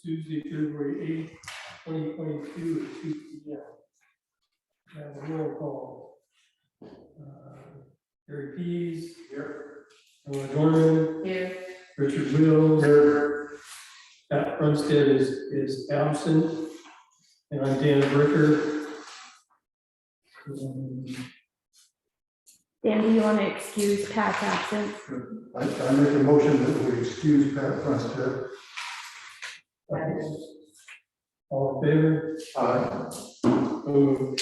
Tuesday, February 8th, 2022 at 2 p.m. Have a roll call. Gary Pease. Here. Noah Norman. Here. Richard Wills. Here. Pat Brunstead is absent. And I'm Dan Bricker. Dan, do you want to excuse Pat's absence? I make a motion that we excuse Pat Brunstead. All in favor? Aye. So moved.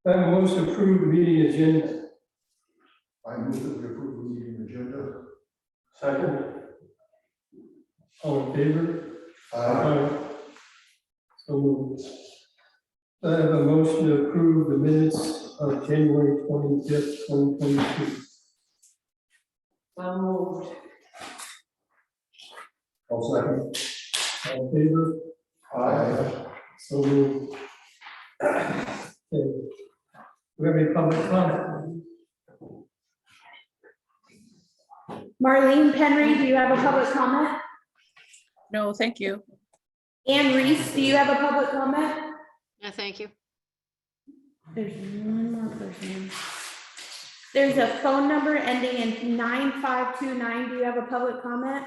I have a motion to approve the meeting agenda. I move that we approve the meeting agenda. Second. All in favor? Aye. So moved. I have a motion to approve the minutes of January 25th, 2022. So moved. I'll second. All in favor? Aye. So moved. Okay. Do we have any public comment? Marlene Penry, do you have a public comment? No, thank you. Ann Reese, do you have a public comment? No, thank you. There's one more person. There's a phone number ending in 9529. Do you have a public comment?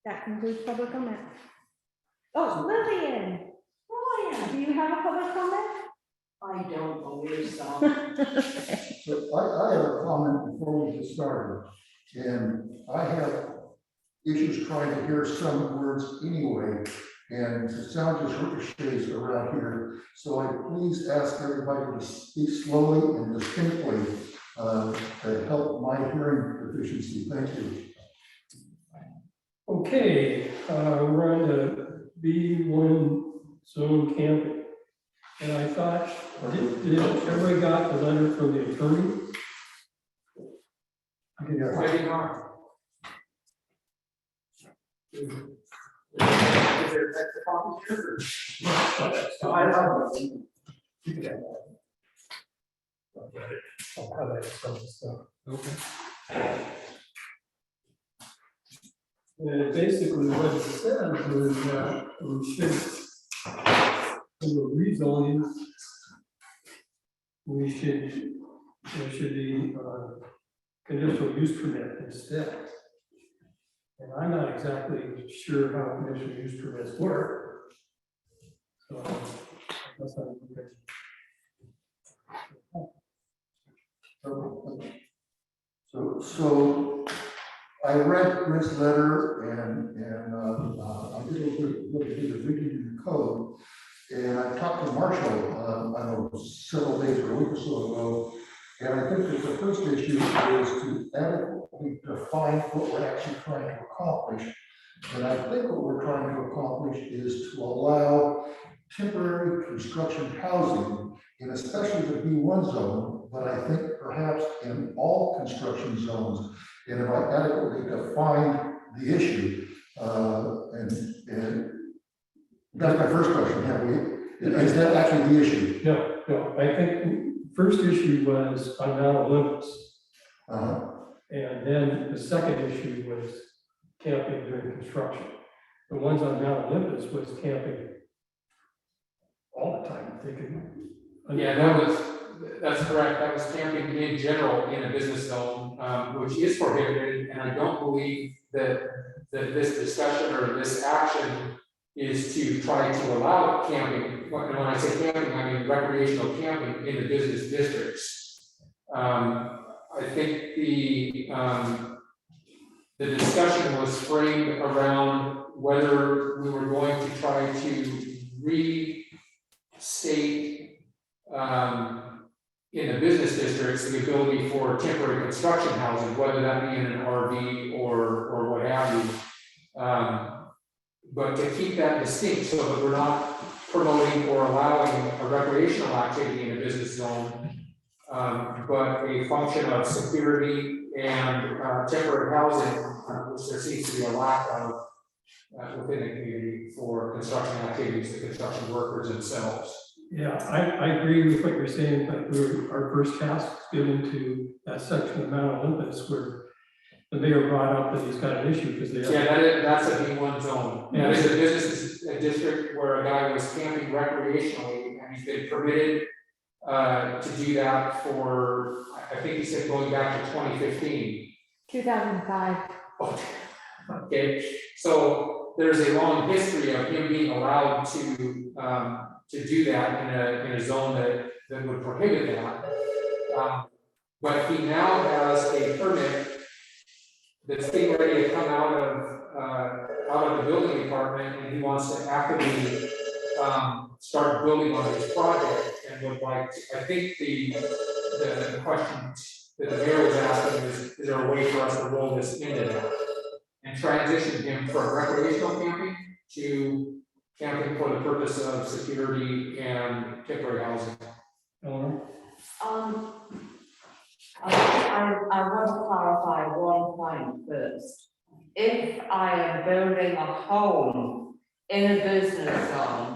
That concludes public comment. Oh, Lillian. Lillian, do you have a public comment? I don't believe so. So I have a comment before we get started, and I have issues trying to hear some words anyway, and the sound just ricochets around here. So I please ask everybody to speak slowly and distinctly to help my hearing deficiency. Thank you. Okay, we're on the B1 zone camping. And I thought, did everybody got the letter from the attorney? Yeah. I did not. Is there extra copies here? I have them. You can have that. I'll have that some stuff. Okay. And basically what it said was that we should, for rezoning, there should be conditional use permit instead. And I'm not exactly sure how conditional use permits work. So that's not good. So I read this letter and I did a little bit of reading in the code. And I talked to Marshall, I don't know, several days or a week or so ago. And I think that the first issue is to adequately define what we're actually trying to accomplish. And I think what we're trying to accomplish is to allow temporary construction housing, and especially the B1 zone, but I think perhaps in all construction zones. And if I adequately define the issue, and that's my first question. Have we, is that actually the issue? No, I think first issue was on Mount Olympus. And then the second issue was camping during construction. The ones on Mount Olympus was camping all the time, they could. Yeah, that's correct. That was camping in general in a business zone, which is prohibited. And I don't believe that this discussion or this action is to try to allow camping. When I say camping, I mean recreational camping in the business districts. I think the discussion was framed around whether we were going to try to restate in the business districts the ability for temporary construction housing, whether that be in an RV or what have you. But to keep that distinct so that we're not promoting or allowing a recreational activity in a business zone, but a function of security and temporary housing, which there seems to be a lack of within the community for construction activities, the construction workers themselves. Yeah, I agree with what you're saying, but our first task is given to that section of Mount Olympus where the mayor brought up that he's got an issue because they have. Yeah, that's a B1 zone. And it's a business, a district where a guy was camping recreationally and he's been permitted to do that for, I think he said going back to 2015. 2005. Okay, so there's a long history of him being allowed to do that in a zone that would prohibit that. But he now has a permit that's getting ready to come out of the building department, and he wants to actively start building on his project, and would like, I think the question that the mayor was asking is there a way for us to roll this into that? And transition him from recreational camping to camping for the purpose of security and temporary housing. Eleanor? I want to clarify one point first. If I am building a home in a business zone,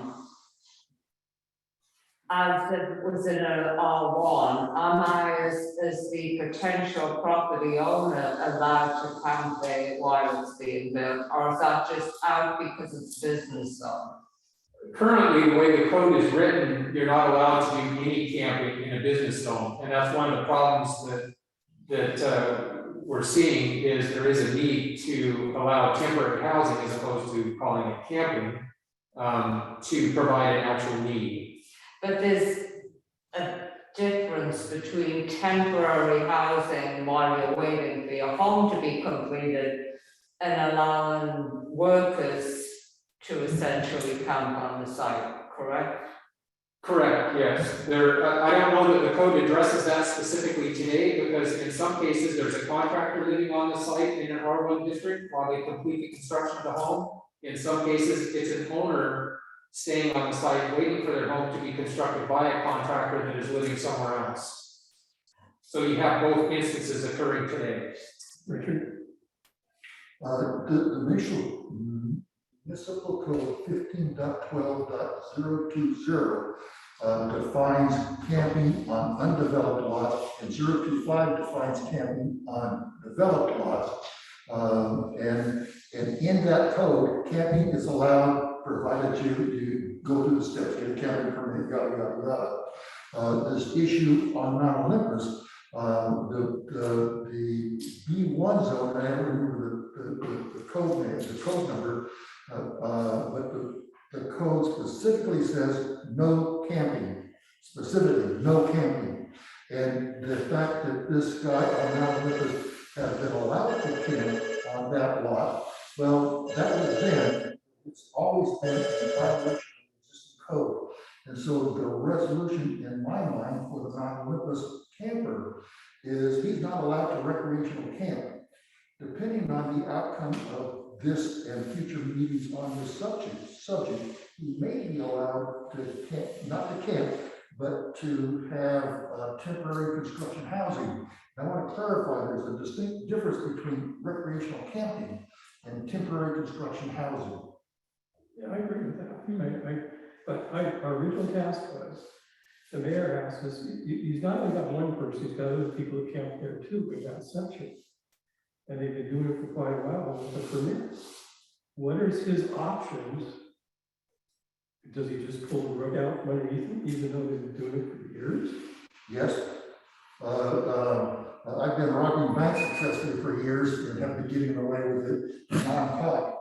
as it was in a R1, am I as the potential property owner allowed to camp there while it's being built, or is that just out because it's business zone? Currently, the way the code is written, you're not allowed to do any camping in a business zone, and that's one of the problems that we're seeing is there is a need to allow temporary housing as opposed to calling it camping to provide an actual need. But there's a difference between temporary housing while you're waiting for your home to be completed and allowing workers to essentially camp on the site, correct? Correct, yes. I don't know that the code addresses that specifically today, because in some cases, there's a contractor living on the site in an R1 district while they complete the construction of the home. In some cases, it's an owner staying on the site, waiting for their home to be constructed by a contractor that is living somewhere else. So you have both instances occurring today. Richard? The municipal code 15.12.020 defines camping on undeveloped lots, and 025 defines camping on developed lots. And in that code, camping is allowed provided you go through the steps, get a camping permit, yada, yada, yada. This issue on Mount Olympus, the B1 zone, I don't remember the code name, the code number, but the code specifically says no camping, specifically no camping. And the fact that this guy on Mount Olympus has been allowed to camp on that lot, well, that was then. It's always been in violation of the existing code. And so the resolution in my mind for the Mount Olympus camper is he's not allowed to recreational camp. Depending on the outcome of this and future meetings on this subject, he may be allowed to camp, not to camp, but to have temporary construction housing. I want to clarify there's a distinct difference between recreational camping and temporary construction housing. Yeah, I agree with that. But our original task was, the mayor asked us, he's not only got one person, he's got other people who camp there too, in that section. And they've been doing it for quite a while with the permits. What is his options? Does he just pull the rug out from underneath him, even though they've been doing it for years? Yes. I've been robbing banks successfully for years and have been getting away with it non-caught.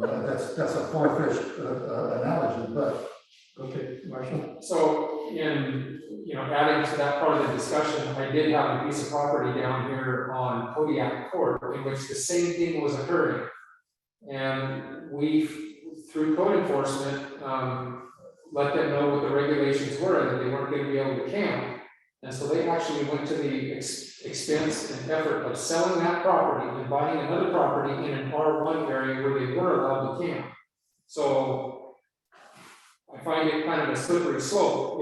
That's a far-fetched analogy, but Okay, Marshall. So adding to that part of the discussion, I did have a piece of property down here on Kodiak Court in which the same thing was occurring. And we, through code enforcement, let them know what the regulations were and that they weren't going to be able to camp. And so they actually went to the expense and effort of selling that property and buying another property in an R1 area where they were allowed to camp. So I find it kind of a slippery slope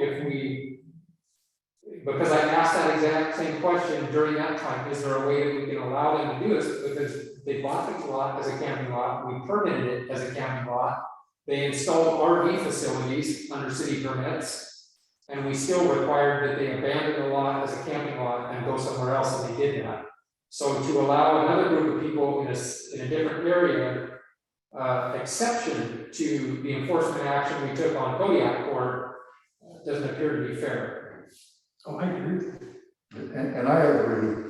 because I asked that exact same question during that time, is there a way that we can allow them to do this? Because they bought the lot as a camping lot, we permitted it as a camping lot. They installed RV facilities under city permits. And we still required that they abandon the lot as a camping lot and go somewhere else, and they did that. So to allow another group of people in a different area, exception to the enforcement action we took on Kodiak Court, doesn't appear to be fair. Oh, I agree with you. And I agree,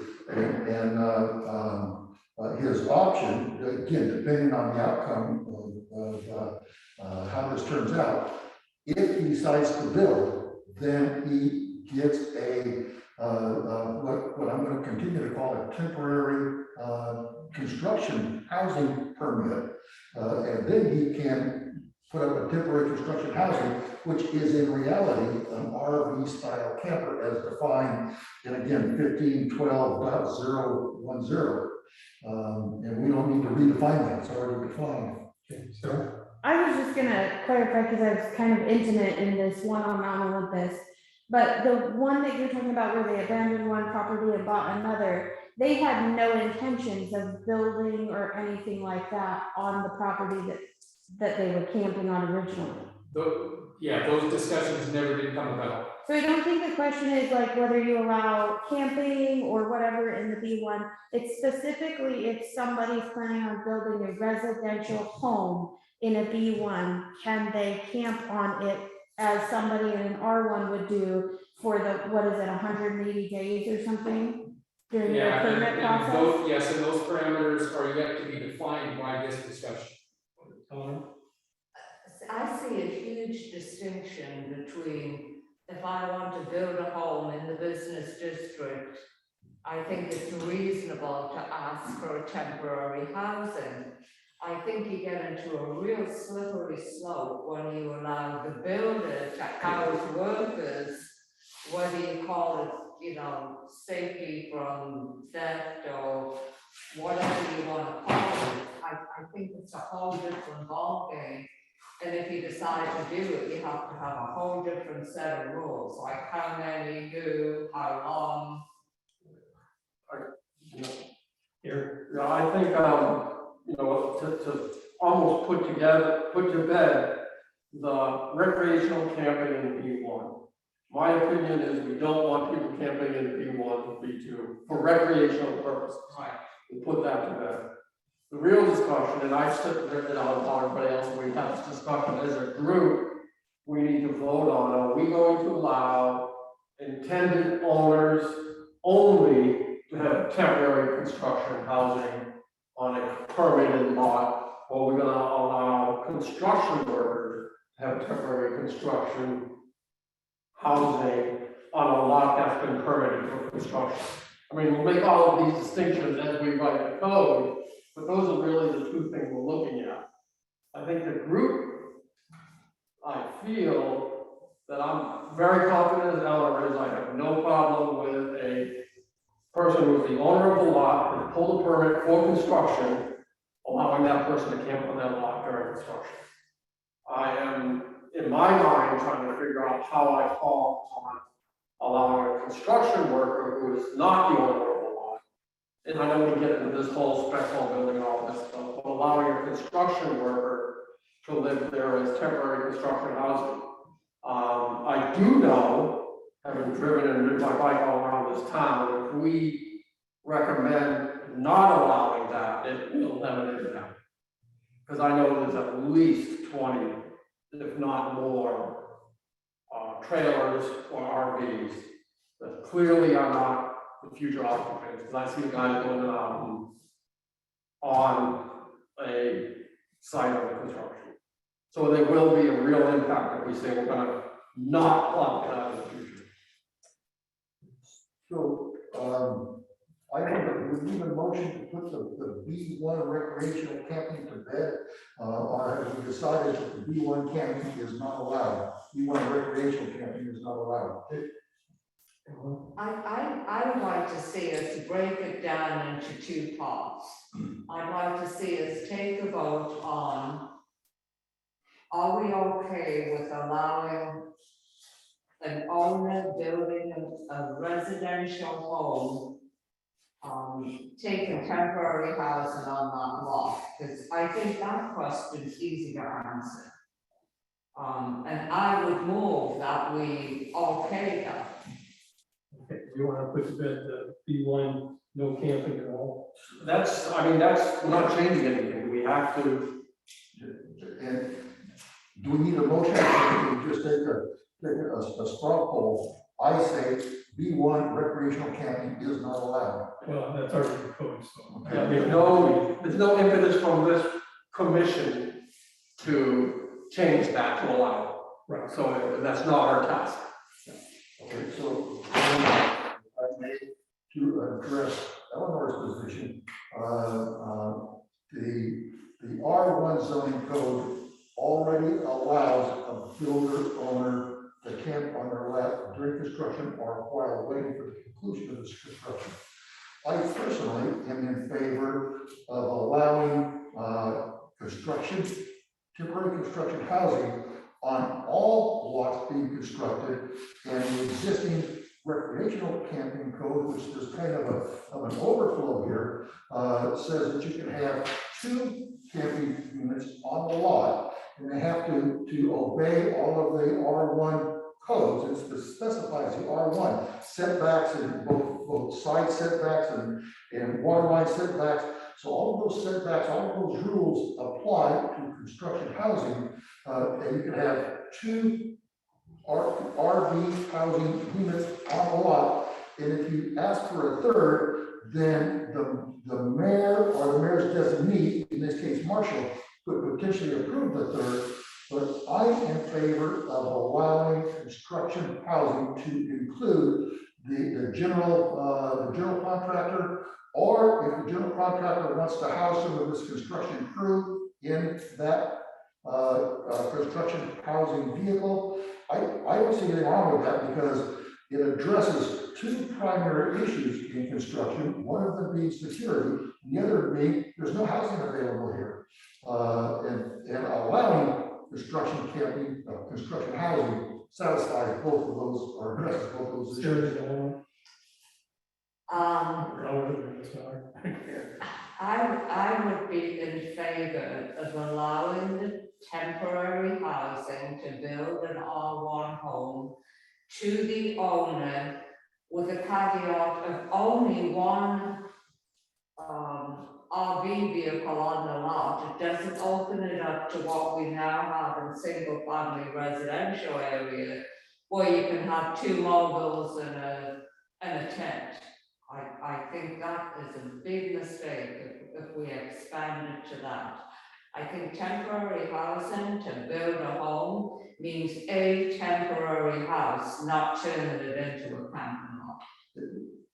his option, again, depending on the outcome of how this turns out, if he decides to build, then he gets what I'm gonna continue to call a temporary, construction housing permit. And then he can put up a temporary construction housing, which is in reality an RV style camper as defined in, again, 1512.010. And we don't need to redefine that, it's already defined. Okay, so, I was just gonna clarify, because I was kind of intimate in this one on Mount Olympus. But the one that you're talking about where they abandoned one property and bought another, they had no intentions of building or anything like that on the property that they were camping on originally. Those discussions never did come about. So I don't think the question is like whether you allow camping or whatever in the B1. It's specifically if somebody's planning on building a residential home in a B1, can they camp on it as somebody in an R1 would do for the, what is it, 180 days or something during the Yeah, permit process? and those parameters are yet to be defined by this discussion. I see a huge distinction between if I want to build a home in the business district, I think it's reasonable to ask for a temporary housing. I think you get into a real slippery slope when you allow the builder to house workers, whether you call it, safety from theft or whatever you want to call it. I think it's a whole different ballgame. And if you decide to do it, you have to have a whole different set of rules, like how many, who, how long. here, Yeah, I think, to almost put to bed the recreational camping in B1. My opinion is we don't want people camping in B1, B2 for recreational purposes. Right. We put that to bed. The real discussion, and I've written it out for everybody else, we have this discussion as a group, we need to vote on, are we going to allow intended owners only to have temporary construction housing on a permitted lot, or we're gonna allow construction workers to have temporary construction housing on a lot that's been permitted for construction? I mean, we'll make all of these distinctions as we write the code, but those are really the two things we're looking at. I think the group, I feel that I'm very confident as Eleanor is, I have no problem with a person who's the owner of the lot and pull the permit for construction, allowing that person to camp on that lot during construction. I am, in my mind, trying to figure out how I fall on allowing a construction worker who is not the owner of the lot. And I know we get into this whole spec home building and all this stuff, but allowing a construction worker to live there as temporary construction housing. I do know, having driven and ridden my bike all around this town, if we recommend not allowing that, it will have an impact. Because I know there's at least 20, if not more, trailers or RVs that clearly are not the future occupants. Because I see the guys going on a site of construction. So there will be a real impact if we say we're going to not allow that in the future. So, I think that we need a motion to put the B1 recreational camping to bed, or have we decided that the B1 camping is not allowed? B1 recreational camping is not allowed. I would like to see us break it down into two parts. I'd like to see us take a vote on, are we okay with allowing an owner building a residential home, taking temporary housing on that lot? Because I think that question is easy to answer. And I would move that we okay that. Okay, you want to put to bed the B1, no camping at all? That's, I mean, that's, we're not changing anything, we have to, And do we need a motion, or do we just take a straw poll? I say B1 recreational camping is not allowed. Well, that's already in code, so. yeah, there's no impetus from this commission to change that to allow Right, it. So that's not our task. Okay, so I made to address Eleanor's position, the R1 zoning code already allows a builder owner to camp on their lot during construction or while waiting for the conclusion of this construction. I personally am in favor of allowing construction, temporary construction housing on all lots being constructed, and the existing recreational camping code, which is kind of an overflow here, says that you can have 2 camping units on the lot, and they have to obey all of the R1 codes. It specifies the R1 setbacks and both side setbacks and waterline setbacks. So all of those setbacks, all of those rules apply to construction housing, and you can have 2 RV housing units on a lot. And if you ask for a third, then the mayor or the mayor's designee, in this case Marshall, could potentially approve the third. But I am in favor of allowing construction housing to include the general contractor, or if the general contractor wants to house some of this construction crew in that construction housing vehicle. I don't see anything wrong with that, because it addresses 2 primary issues in construction, one of them being security, and the other being there's no housing available here. And allowing construction camping, construction housing satisfies both of those, or addresses both of those sure, issues. they don't. I would be in favor of allowing the temporary housing to build an R1 home to the owner, with a caveat of only 1 RV vehicle on the lot. It doesn't open it up to what we now have in single family residential area, where you can have 2 mobiles and a tent. I think that is a big mistake if we expand it to that. I think temporary housing to build a home means a temporary house, not turning it into a camping lot.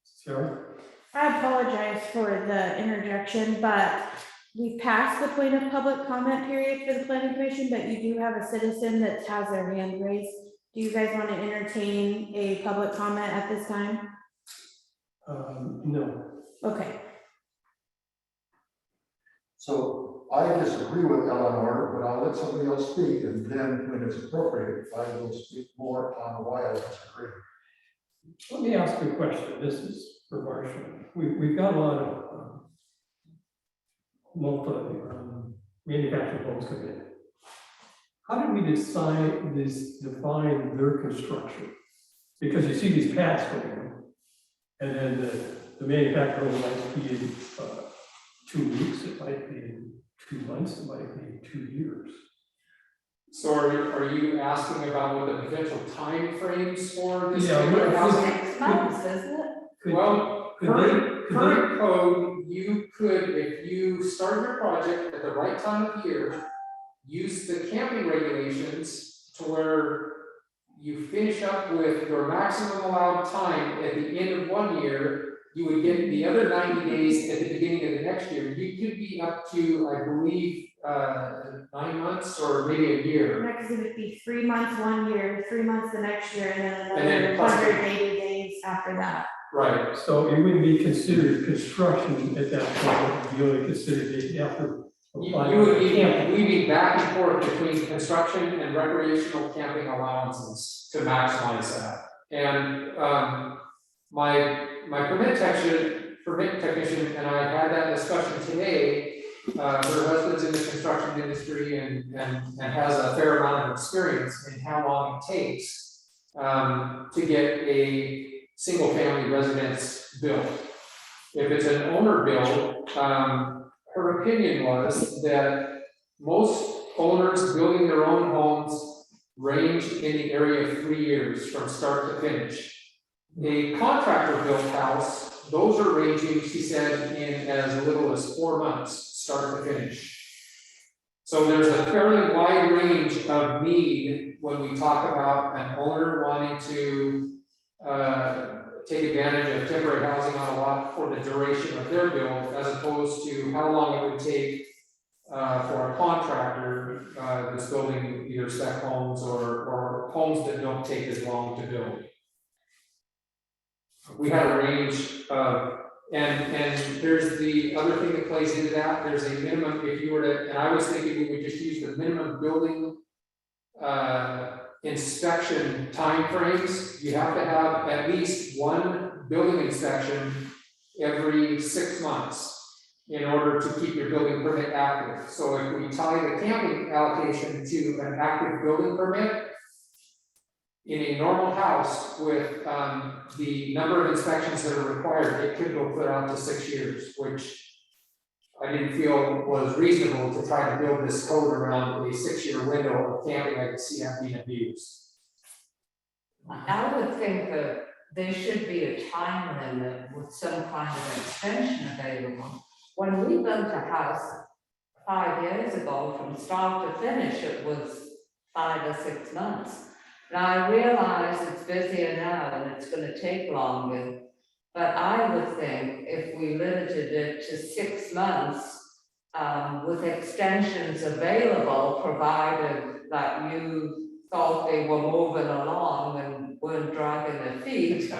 Sarah? I apologize for the interjection, but we've passed the point of public comment period for the planning commission, but you do have a citizen that has their hand raised. Do you guys want to entertain a public comment at this time? No. Okay, So I disagree with Eleanor, but I'll let somebody else speak, and then when it's appropriate, I will speak more on why I disagree. Let me ask you a question. This is for Marshall. We've got a lot of manufactured homes come in. How did we define their construction? Because you see these pads going in, and then the manufacturer might be in 2 weeks, it might be in 2 months, it might be 2 years. So are you asking about what the potential timeframes for this? Yeah, type of what- housing? 6 months, isn't it? Well, Could current they, code, you could, if you start your project at the right time of year, use the camping regulations to where you finish up with your maximum allowed time at the end of 1 year, you would get the other 90 days at the beginning of the next year. You could be up to, I believe, 9 months or maybe a year. next it would be 3 months 1 year, 3 months the next year, and then And then another plus the- 180 days after that. Right. so it wouldn't be considered construction at that point, you only considered it after. You would be, we'd be back and forth between construction and recreational camping allowances to maximize that. And, my permit technician and I had that discussion today, her husband's in the construction industry and has a fair amount of experience in how long it takes to get a single-family residence built. If it's an owner build, her opinion was that most owners building their own homes range in the area of 3 years from start to finish. A contractor built house, those are ranging, she said, in as little as 4 months, start to finish. So there's a fairly wide range of need when we talk about an owner wanting to take advantage of temporary housing on a lot for the duration of their build, as opposed to how long it would take for a contractor that's building either spec homes or homes that don't take as long to build. We had a range of, and there's the other thing that plays into that, there's a minimum, if you were to, and I was thinking we would just use the minimum building inspection timeframes. You have to have at least one building inspection every 6 months in order to keep your building permit active. So if we tie the camping allocation to an active building permit, in a normal house with the number of inspections that are required, it could go clear out to 6 years, which I didn't feel was reasonable to try to build this code around a 6-year window of camping I could see being abused. I would think that there should be a time limit with some kind of extension available. When we built a house 5 years ago, from start to finish, it was 5 or 6 months. Now, I realize it's busier now and it's gonna take longer, but I would think if we limited it to 6 months, with extensions available, provided that you thought they were moving along and weren't dragging their feet,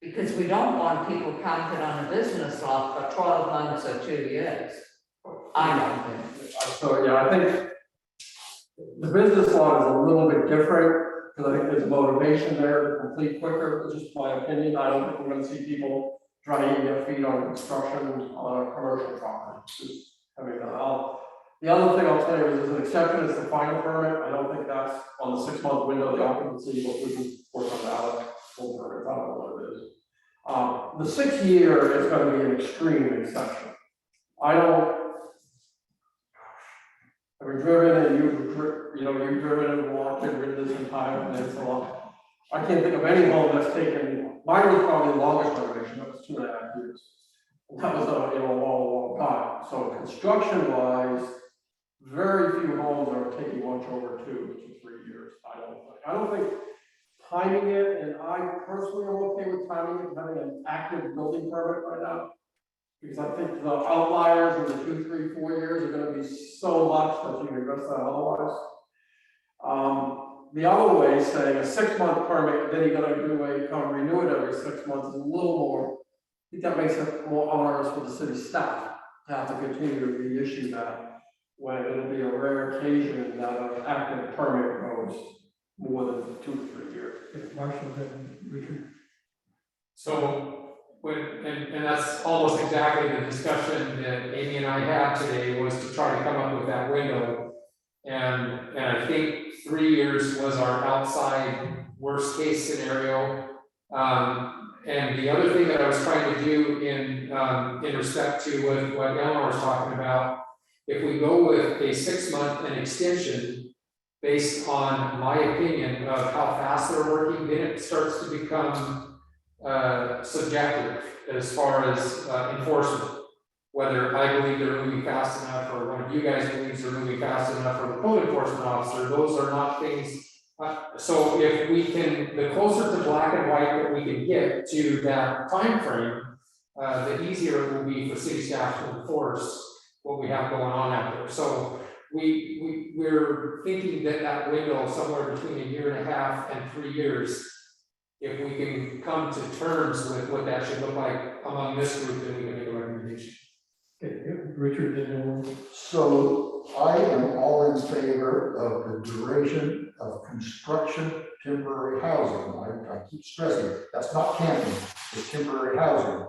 because we don't want people camping on a business lot for 12 months or 2 years. I don't think. So, yeah, I think the business law is a little bit different, because I think there's motivation there to complete quicker, just my opinion. I don't think we're gonna see people dragging their feet on construction on a commercial property. I mean, the other thing I'll tell you is there's an exception, it's the final permit. I don't think that's on the 6-month window, the occupancy, but we can work on that, full permit, I don't know what it is. The 6 year is gonna be an extreme exception. I've driven and you've driven and walked and ridden this entire peninsula. I can't think of any home that's taken, mine was probably the longest renovation, that was 2.5 years. And that was a long time. So construction wise, very few homes are taking much over 2 to 3 years. I don't think timing it, and I personally am okay with timing it, having an active building permit right now. Because I think the outliers in the 2, 3, 4 years are gonna be so much that you can address that otherwise. The other way, saying a 6-month permit, then you're gonna come renew it every 6 months is a little more, I think that makes it more onerous for the city staff to have to continue to reissue that, when it'll be a rare occasion that an active permit goes more than 2 to 3 years. If Marshall, then Richard. So and that's almost exactly the discussion that Amy and I had today, was to try to come up with that window. And I think 3 years was our outside worst case scenario. And the other thing that I was trying to do in respect to what Eleanor was talking about, if we go with a 6-month an extension based on my opinion of how fast they're working, then it starts to become subjective as far as enforcement. Whether I believe they're moving fast enough, or one of you guys believes they're moving fast enough, or the code enforcement officer, those are not things. So if we can, the closer to black and white that we can get to that time frame, the easier it will be for city staff to enforce what we have going on out there. So we're thinking that window somewhere between 1.5 years and 3 years. If we can come to terms with what that should look like among this group, then we can make a recommendation. Okay, Richard, then So I am all in favor of the duration of construction temporary housing. I keep stressing, that's not camping, it's temporary housing.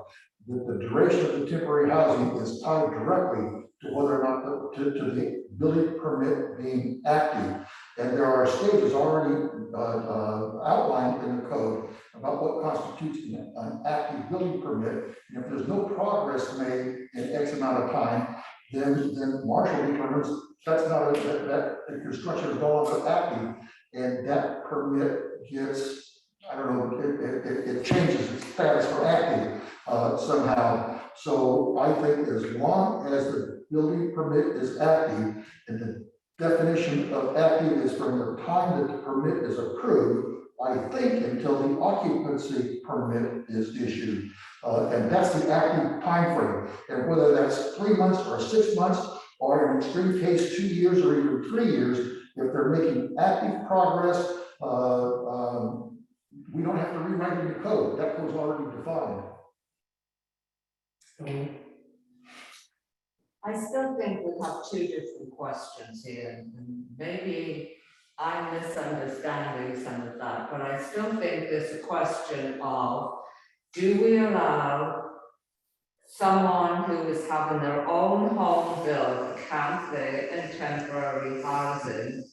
that the duration of the temporary housing is tied directly to whether or not to the building permit being active. And there are stages already outlined in the code about what constitutes an active building permit. And if there's no progress made in X amount of time, then Marshall determines that's not that the construction is no longer active, and that permit gets, I don't know, it changes its status for active somehow. So I think as long as the building permit is active, and the definition of active is from the time that the permit is approved, I think until the occupancy permit is issued. And that's the active time frame. And whether that's 3 months or 6 months, or in extreme case, 2 years or even 3 years, if they're making active progress, we don't have to rewrite any code. That code's already defined. I still think we have two different questions here, and maybe I'm misunderstanding some of that, but I still think there's a question of, do we allow someone who is having their own home built, camp there in temporary housing,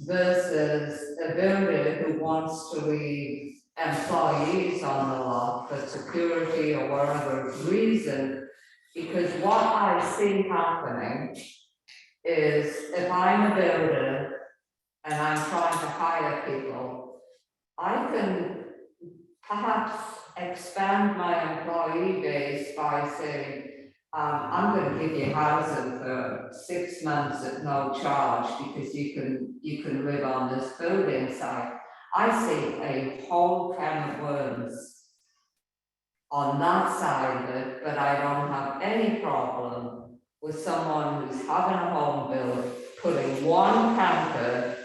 versus a builder who wants to leave employees on the lot for security or whatever reason? Because what I see happening is if I'm a builder and I'm trying to hire people, I can perhaps expand my employee base by saying, I'm going to give you housing for 6 months at no charge because you can live on this building site. I see a whole can of worms on that side of it, but I don't have any problem with someone who's having a home built, putting one camper,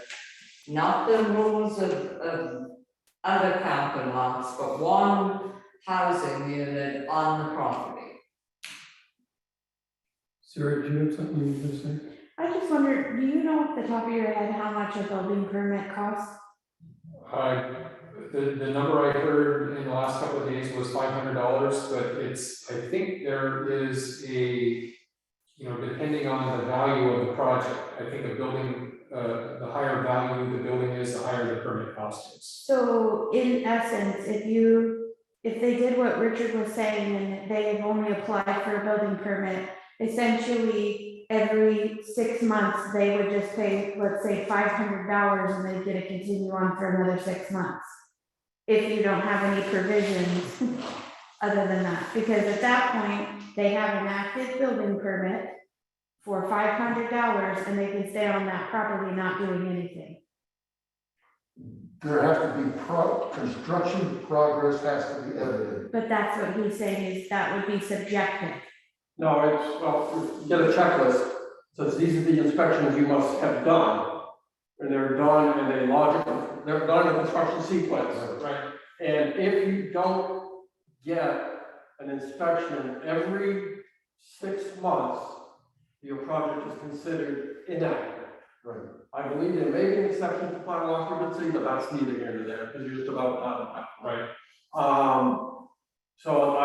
not the rules of other camping lots, but one housing unit on the property. Sarah, do you have something you were going to say? I just wonder, do you know off the top of your head how much a building permit costs? The number I heard in the last couple of days was $500, but it's, I think there is a, depending on the value of the project, I think a building, the higher value the building is, the higher the permit cost is. So in essence, if they did what Richard was saying and they have only applied for a building permit, essentially every 6 months, they would just pay, let's say $500 and they get to continue on for another 6 months. If you don't have any provisions other than that, because at that point, they have an active building permit for $500 and they can stay on that property not doing anything. There has to be construction progress has to be evident. But that's what he's saying is that would be subjective. No, it's, well, you get a checklist, says these are the inspections you must have done. And they're done in a logical, they're done in a construction sequence. Right. And if you don't get an inspection every 6 months, your project is considered inactive. Right. I believe there may be an exception to final occupancy, but that's neither here nor there, because you're just about, Right. So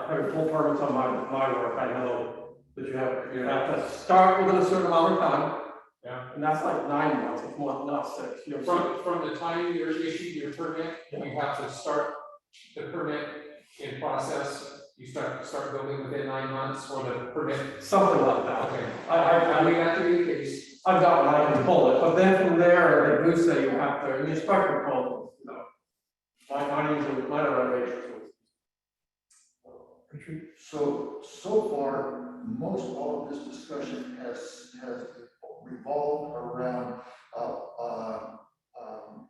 having full permits on my work, I know that you have to start within a certain amount of time. Yeah. And that's like 9 months, it's more, not 6. You know, From the time you're issued your permit, you have to start the permit in process. You start building within 9 months for the permit. something like that. Okay. I mean, that to be the case. I've got one, I can pull it, but then from there, they do say you have to, and the inspector told, mine usually, mine are renovations. So far, most all of this discussion has revolved around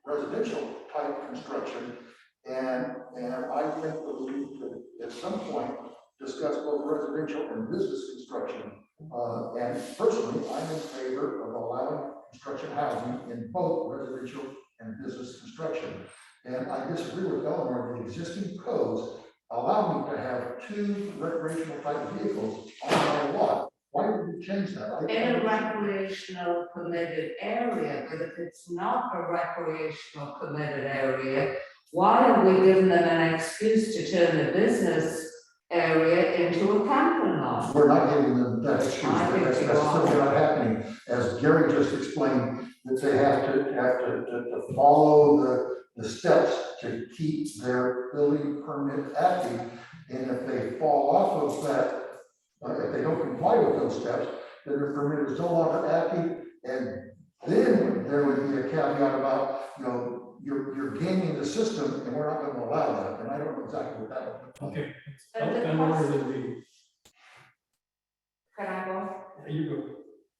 residential type construction. And I think that we need to, at some point, discuss both residential and business construction. And personally, I'm in favor of allowing construction housing in both residential and business construction. And I disagree with Eleanor, the existing codes allow me to have 2 recreational type vehicles on my lot. Why would we change that? In a recreational permitted area, but if it's not a recreational permitted area, why are we giving them an excuse to turn the business area camping lot. We're not giving them that excuse, I think that's you simply are. not happening. As Gary just explained, that they have to follow the steps to keep their building permit active. And if they fall off of that, if they don't comply with those steps, then their permit is no longer active. And then there would be a caveat about, you're gaming the system and we're not gonna allow that. And I don't know exactly what that would be. Okay. And the I'm more question- than reading. Can I go? You go.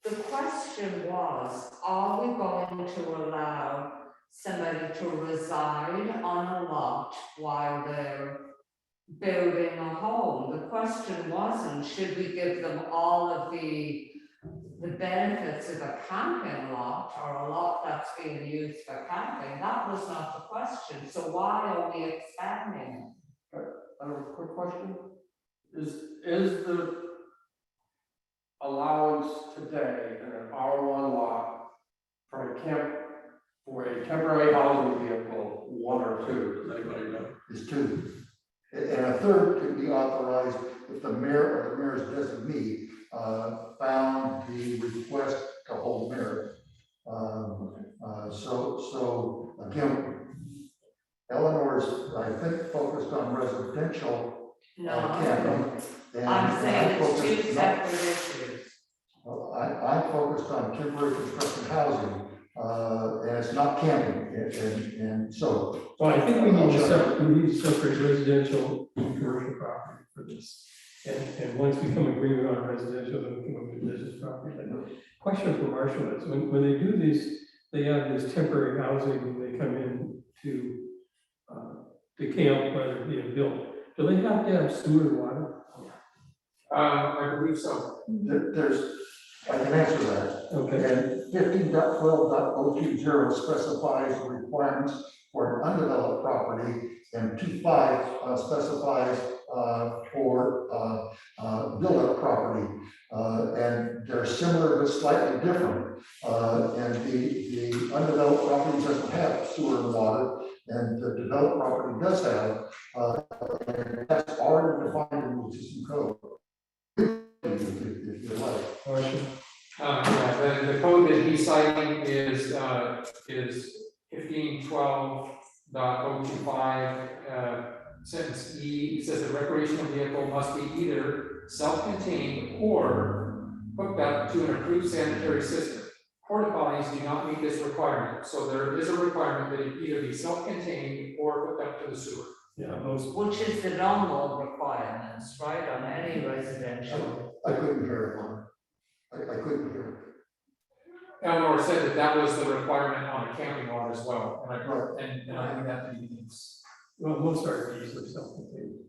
The question was, are we going to allow somebody to reside on a lot while they're building a home? The question wasn't, should we give them all of the benefits of a camping lot or a lot that's being used for camping? That was not the question. So why are we expanding it? I have a quick question. Is the allowance today in an R1 lot for a temporary housing vehicle, 1 or 2, does anybody know? Is 2. And a third could be authorized if the mayor or the mayor's designee found the request to hold merit. So again, Eleanor's, I think, focused on residential No, camping. and I'm saying it's two focused- separate issues. Well, I focused on temporary construction housing, and it's not camping, and so. Well, I think we need to separate residential and commercial property for this. And once we come agreement on residential, then we come up with business property. But the question for Marshall is, when they do this, they have this temporary housing, when they come in to the camp, whether it be built. Do they have to have sewer and water? I believe so. I can answer that. Okay, And 15.12.020 specifies the requirements for an undeveloped property, and 2.5 specifies for built-up property. And they're similar but slightly different. And the undeveloped property doesn't have sewer and water, and the developed property does have, and that's already defined in the existing code. If you like. Marshall. Yeah, the code that he's citing is 15.12.025, sentence E. It says the recreational vehicle must be either self-contained or hooked up to an approved sanitary system. Porta potties do not meet this requirement, so there is a requirement that it either be self-contained or hooked up to the sewer. Yeah, most. Which is the normal requirements, right, on any residential. I couldn't hear it, Mark. I couldn't hear Eleanor said that that was the requirement on a camping lot as well, and Right. and I think that means, Well, most RVs are self-contained.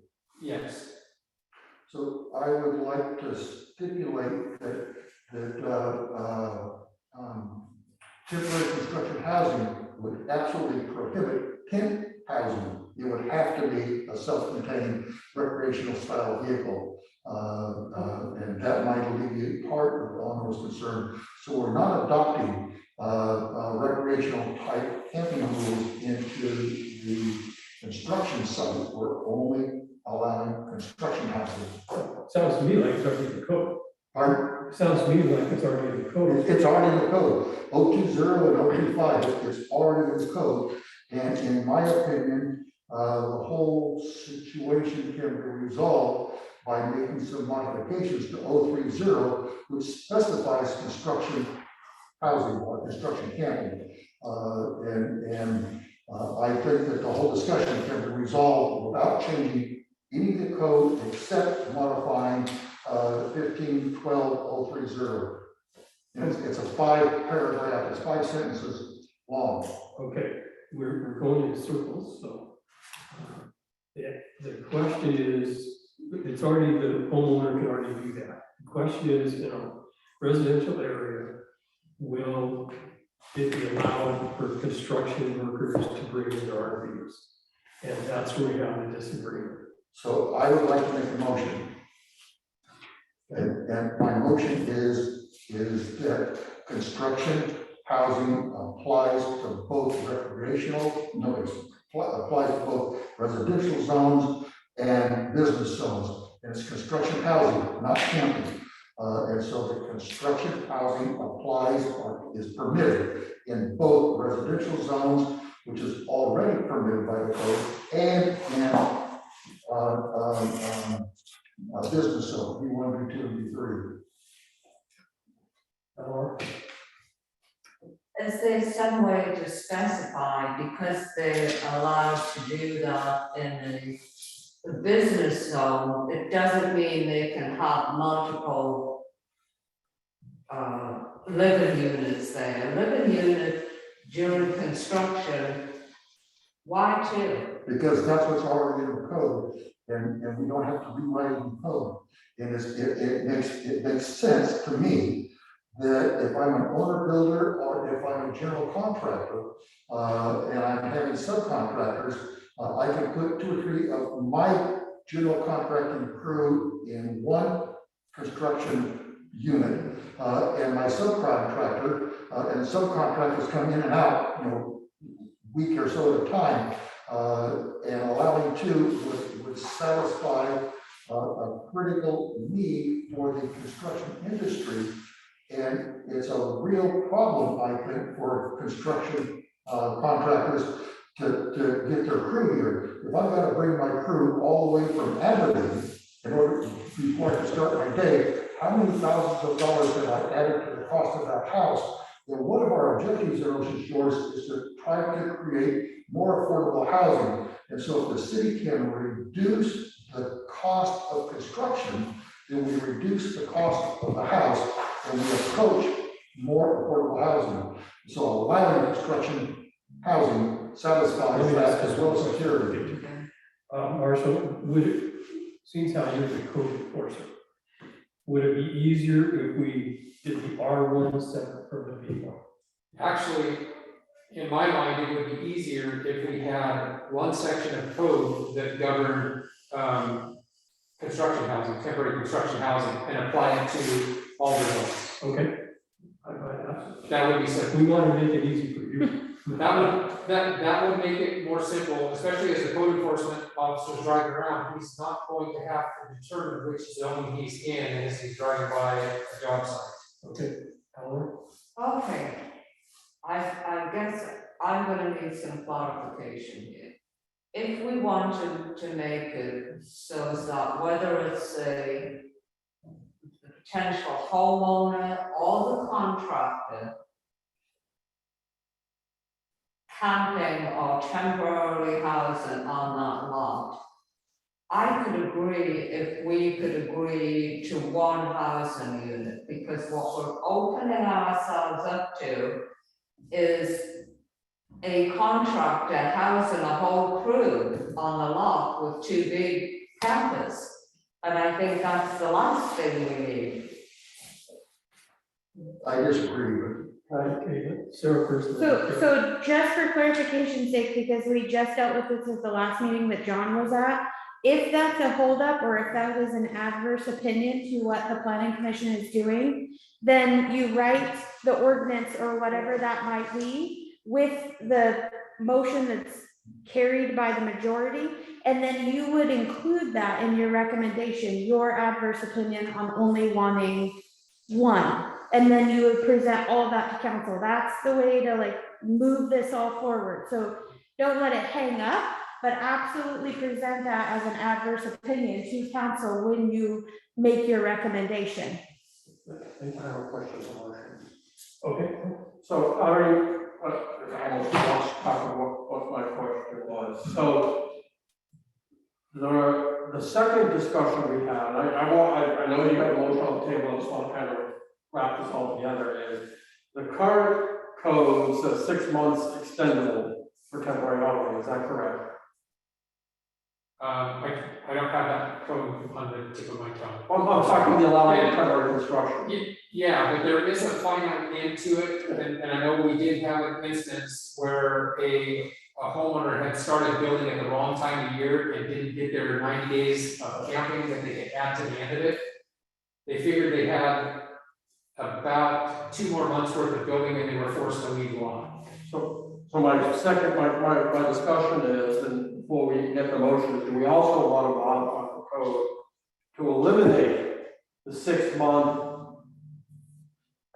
yes. it. So I would like to stipulate that temporary construction housing would absolutely prohibit tent housing. It would have to be a self-contained recreational style vehicle. And that might alleviate part of Eleanor's concern. So we're not adopting recreational type camping rules into the construction site. We're only allowing construction housing. Sounds to me like it's already in the code. Pardon? Sounds to me like it's already in the code. It's already in the code. 020 and 025, it's already in the code. And in my opinion, the whole situation can be resolved by making some modifications to 030, which specifies construction housing or construction camping. I think that the whole discussion can be resolved without changing any of the code except modifying 15.12.030. And it's a 5-paragraph, it's 5 sentences long. Okay, we're going in circles, so. The question is, it's already, the homeowner can already do that. The question is, in a residential area, will it be allowed for construction workers to bring in their RVs? And that's where we have the disagreement. So I would like to make a motion. And my motion is that construction housing applies to both applies to both residential zones and business zones. and it's construction housing, not camping. And so the construction housing applies or is permitted in both residential zones, which is already permitted by the code, and in business zone, B1, B2, and B3. Or, Is there some way to specify, because they're allowed to do that in the business zone, it doesn't mean they can have multiple living units there. Living unit during construction, why two? Because that's what's already in the code, and we don't have to rewrite the code. And it makes sense to me that if I'm an owner builder or if I'm a general contractor, and I'm having subcontractors, I can put 2 or 3 of my general contracting crew in one construction unit, and my subcontractor, and subcontractors come in and out, week or so at a time, and allowing 2 would satisfy a critical need for the construction industry. And it's a real problem, I think, for construction contractors to get their crew here. If I've got to bring my crew all the way from Aberdeen in order before I can start my day, how many thousands of dollars have I added to the cost of that house? And one of our objectives at Ocean Shores is to try to create more affordable housing. And so if the city can reduce the cost of construction, then we reduce the cost of the house and we approach more affordable housing. So allowing construction housing satisfies that as well as security. Marshall, seems how you're the code enforcer, would it be easier if we did the R1 separate from the B1? Actually, in my mind, it would be easier if we had one section of code that governed construction housing, temporary construction housing, and apply it to all the zones. Okay. I buy that. That would be simple. We want to make it easy for you. That would make it more simple, especially as the code enforcement officer's driving around. He's not going to have to determine which zone he's in as he's driving by a job site. Okay, Eleanor? Okay, I guess I'm gonna need some clarification here. If we want to make it so that whether it's a potential homeowner or the contractor camping or temporarily housing on that lot, I could agree if we could agree to one housing unit, because what we're opening ourselves up to is a contractor housing a whole crew on the lot with 2 big campers. And I think that's the last thing we need. I disagree, but Okay, Sarah first. So just for clarification's sake, because we just dealt with this at the last meeting that John was at, if that's a holdup or if that is an adverse opinion to what the planning commission is doing, then you write the ordinance or whatever that might be with the motion that's carried by the majority, and then you would include that in your recommendation, your adverse opinion on only wanting one. And then you would present all that to council. That's the way to move this all forward. So don't let it hang up, but absolutely present that as an adverse opinion to council when you make your recommendation. I have a question for Marcia. Okay, So I already, I almost lost track of what my question was. So the second discussion we had, I know you got a motion on the table, I just want to kind of wrap this all together, is the current code says 6 months extendable for temporary housing, is that correct? I don't have that code on the tip of my tongue. I'm talking the allowing of temporary construction. Yeah, but there is a finite end to it, and I know we did have an instance where a homeowner had started building at the wrong time of year and didn't get their 90 days of camping that they had add to the end of it. They figured they had about 2 more months worth of building and they were forced to leave the lot. So my discussion is, and before we get the motion, do we also want to modify the code to eliminate the 6-month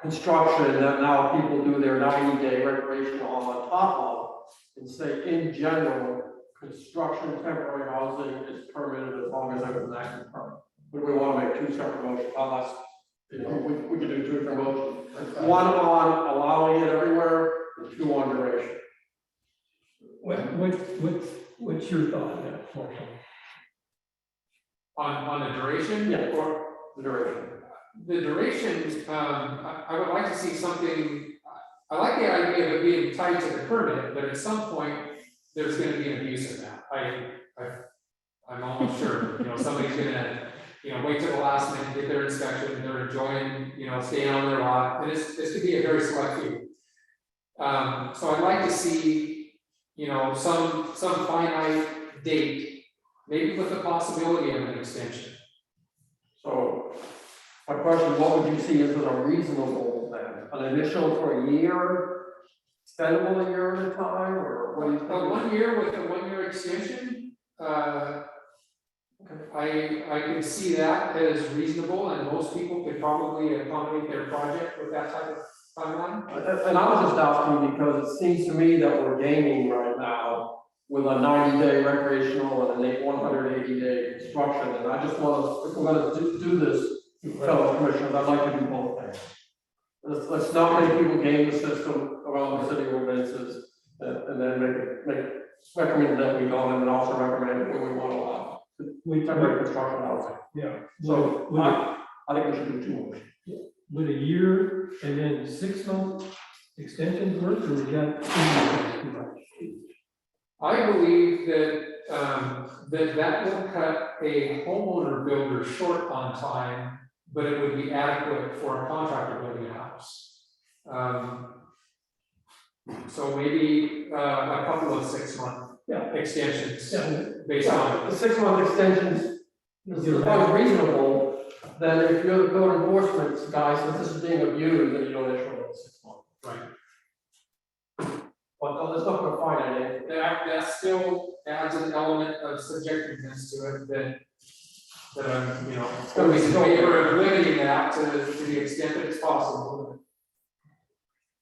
construction that now people do their 90-day recreational on top of, and say, in general, construction temporary housing is permitted as long as it was an active permit. But we want to make 2 separate motions, unless, you know, we can do 2 different motions. 1 on allowing it everywhere, and 2 on duration. What's your thought on that, Marshall? On the duration? Yeah, or the duration. The duration, I would like to see something, I like the idea of it being tied to the permit, but at some point, there's gonna be an abuse of that. I'm almost sure, you know, somebody's gonna, you know, wait till the last minute, get their inspection, they're enjoying, you know, staying on their lot, and this could be a very select few. So I'd like to see, you know, some finite date, maybe with the possibility of an extension. So, my question, what would you see as a reasonable then? An initial for a year, extendable a year at a time, or what do you think? 1 year with a 1-year extension, I could see that as reasonable, and most people could probably accommodate their project with that type of timeline. And I was just asking because it seems to me that we're gaining right now with a 90-day recreational and an 180-day construction, and I just want to, if we're going to do this, fellow commissioners, I'd like to do both things. Let's not make people game the system around the city ordinances, and then recommend that we don't, and then also recommend what we want to allow. Temporary construction housing. Yeah. So, Would I think we should do 2 more. would a year and then 6-month extensions work, or we got 2 years too much? I believe that, that will cut a homeowner builder short on time, but it would be adequate for a contractor building a house. So maybe, a couple of 6-month extensions based on. The 6-month extensions is quite reasonable, then if you're the code enforcement guy, so this is being abused, then you don't issue it in 6 months. Right. But that's not gonna find anything. That still adds an element of subjectiveness to it that I'm, you know, always in favor of limiting that to the extent that it's possible.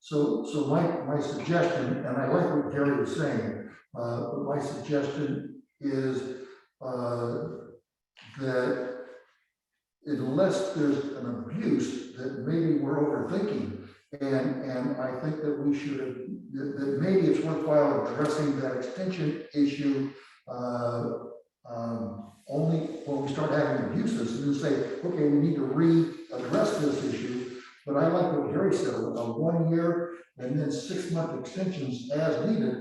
So my suggestion, and I like what Gary was saying, but my suggestion is, that unless there's an abuse, that maybe we're overthinking. And I think that we should, that maybe it's worthwhile addressing that extension issue, only when we start having abuses, and then say, okay, we need to readdress this issue. But I like what Gary said, a 1 year and then 6-month extensions as needed.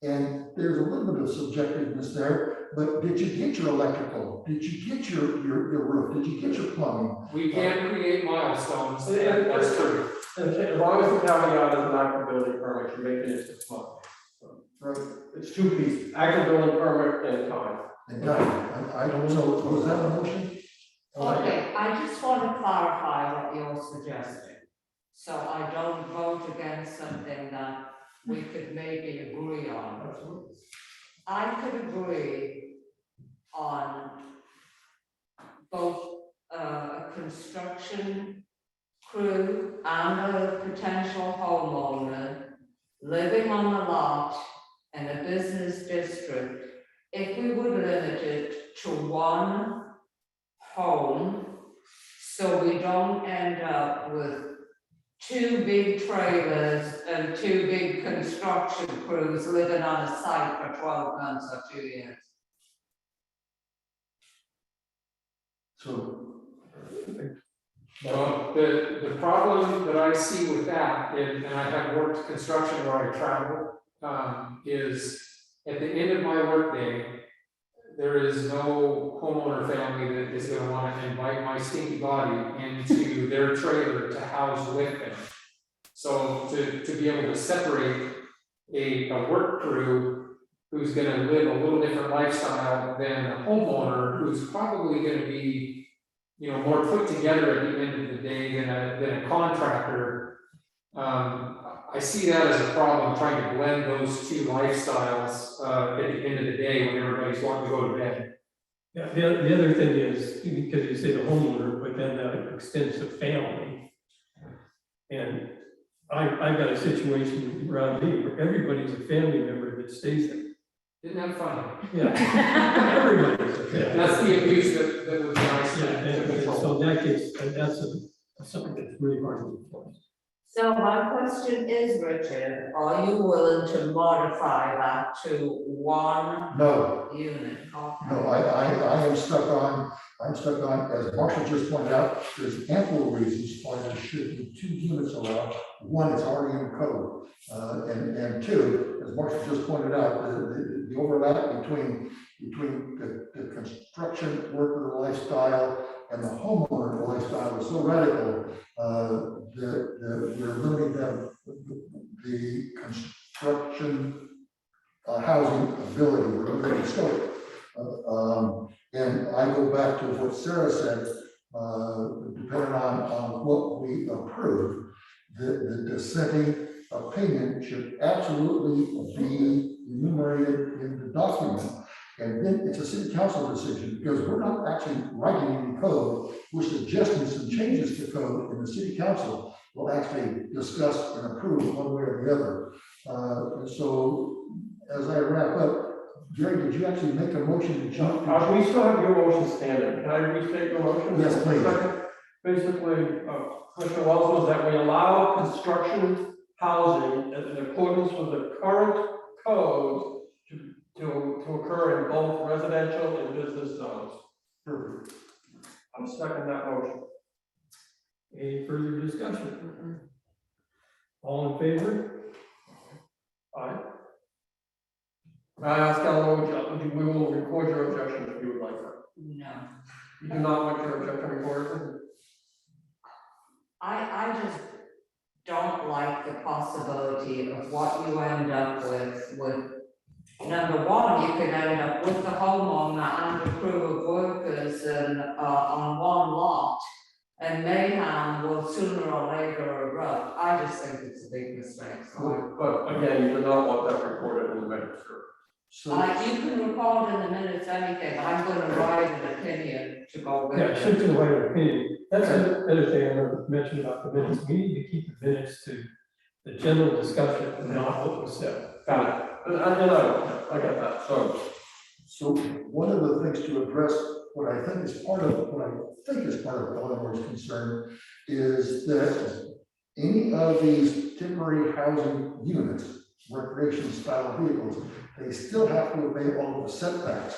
And there's a little bit of subjectiveness there, but did you get your electrical? Did you get your roof? Did you get your plumbing? We can create milestones. And That's true. as long as the caveat is an active building permit, you're making it 6 months. Right. It's 2 pieces, active building permit and time. And I don't know, was that a motion? Okay, I just want to clarify what you're suggesting. So I don't vote against something that we could maybe agree on. I could agree on both a construction crew and a potential homeowner living on the lot in a business district if we would limit it to 1 home, so we don't end up with 2 big trailers and 2 big construction crews living on a site for 12 months or 2 years. So, Well, the problem that I see with that, and I have worked construction where I travel, is at the end of my workday, there is no homeowner family that is gonna wanna invite my stinky body into their trailer to house with them. So to be able to separate a work crew who's gonna live a little different lifestyle than a homeowner who's probably gonna be, you know, more put together at the end of the day than a contractor. I see that as a problem, trying to blend those 2 lifestyles at the end of the day when everybody's wanting to go to bed. Yeah, the other thing is, because you say the homeowner, but then that extends to family. And I've got a situation around me where everybody's a family member that stays there. Isn't that funny? Yeah. Everybody's a family. That's the abuse that was nice Yeah, to and control. so that gets, and that's something that's really hard to enforce. So my question is, Richard, are you willing to modify that to one No, unit? Okay. no, I am stuck on, as Marshall just pointed out, there's ample reasons why there should be 2 units allowed. One, it's already in code, and two, as Marshall just pointed out, the overlap between the construction worker lifestyle and the homeowner lifestyle is so radical, that we're limiting the construction housing ability, we're limiting the scope. And I go back to what Sarah said, depending on what we approve, the dissenting opinion should absolutely be enumerated in the document. And then it's a city council decision, because we're not actually writing any code, we're suggesting some changes to code, and the city council will actually discuss and approve one way or the other. And so, as I wrap up, Jerry, did you actually make a motion to jump? We still have your motion standing. Can I restate your motion? Yes, please. Basically, Commissioner Wells was that we allow construction housing in accordance with the current code to occur in both residential and business zones. I'm second that motion. Any further discussion? All in favor? Aye. May I ask Ellen, we will record your objection if you would like that. No. You do not want your objection recorded? I just don't like the possibility of what you end up with, number one, you could end up with the homeowner and a crew of workers and, on one lot, and mayhem will sooner or later erupt. I just think it's a big mistake, so. But again, you do not want that recorded in the minutes, sir. So, You can record in the minutes anything, I'm gonna write an opinion to go with Yeah, it. should to the right opinion. That's another thing I want to mention about the minutes. We need to keep the minutes to the general discussion and not what was said. Got it. I got that, so one of the things to address, what I think is part of Eleanor's concern, is that any of these temporary housing units, recreation style vehicles, they still have to obey all of the setbacks.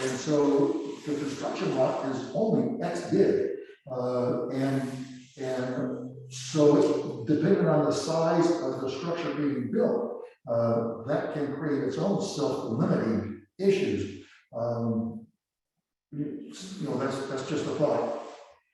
And so the construction lot is only X big. And so depending on the size of the structure being built, that can create its own self-limiting issues. That's just a thought.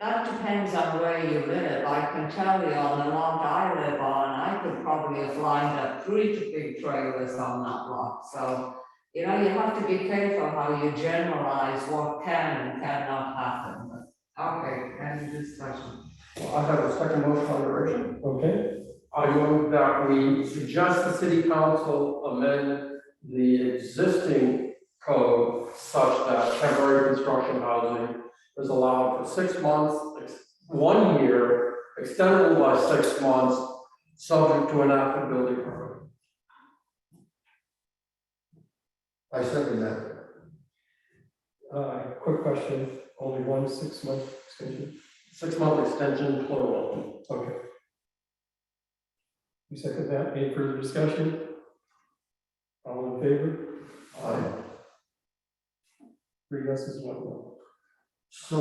That depends on where you live. I can tell you on the lot I live on, I could probably have lined up 3 big trailers on that lot. So, you have to be careful how you generalize what can and cannot happen. Okay, any discussion? I have a second motion on the motion. Okay, I move that we suggest the city council amend the existing code such that temporary construction housing is allowed for 6 months, 1 year, extendable by 6 months, subject to an active building permit. I second that. quick question, only 1 6-month extension? 6-month extension, plural. Okay. You second that, any further discussion? All in favor? Aye. 3 yeses, 1 no. So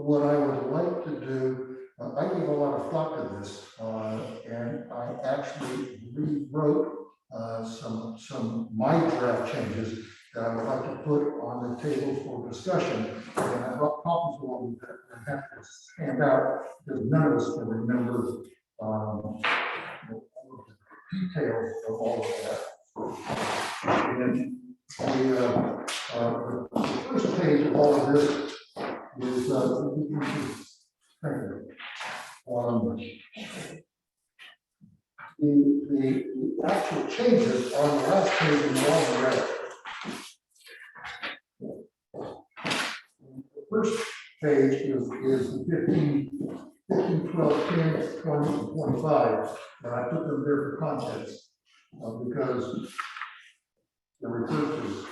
what I would like to do, I gave a lot of thought to this, and I actually rewrote some my draft changes that I would like to put on the table for discussion. And I brought copies along that I have to stand out, because none of us can remember all of the details of all of that. And the first page of all of this is the actual changes on the last page in the long red. first page is the 15, 12, 10, 20, and 25, and I put them there for context, because they're referred to.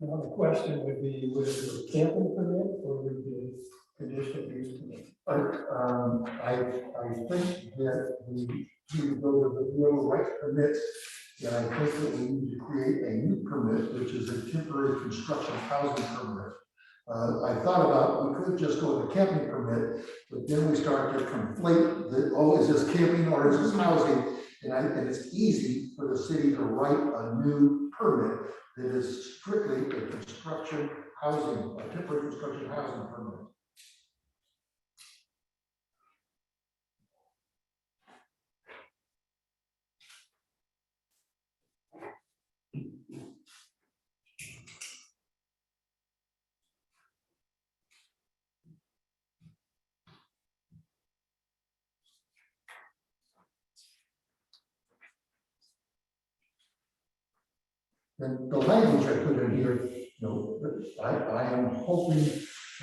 Now, the question would be, would it be a camping permit or would it be a conditional use permit? I think that we need to go to the real right permit, and I think that we need to create a new permit, which is a temporary construction housing permit. I thought about, we could just go with a camping permit, but then we start to conflate the, oh, is this camping or is this housing? And it's easy for the city to write a new permit that is strictly a construction housing, a temporary construction housing permit. And the language I put in here, I am hoping,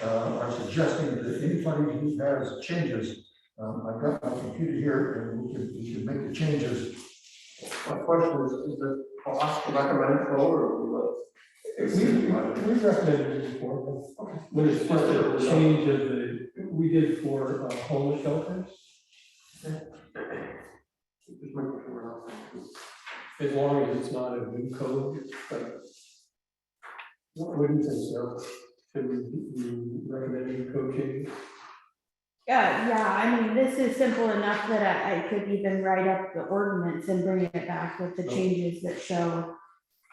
or suggesting that anybody who has changes, I've got my computer here and we can make the changes. My question is it cost recommended or We recommended it before, but it's just a change of the, we did for homeless shelters. Just making sure As long as it's not a new code, but what do you think, Sarah? Should we be recommending code changes? Yeah, I mean, this is simple enough that I could even write up the ordinance and bring it back with the changes that show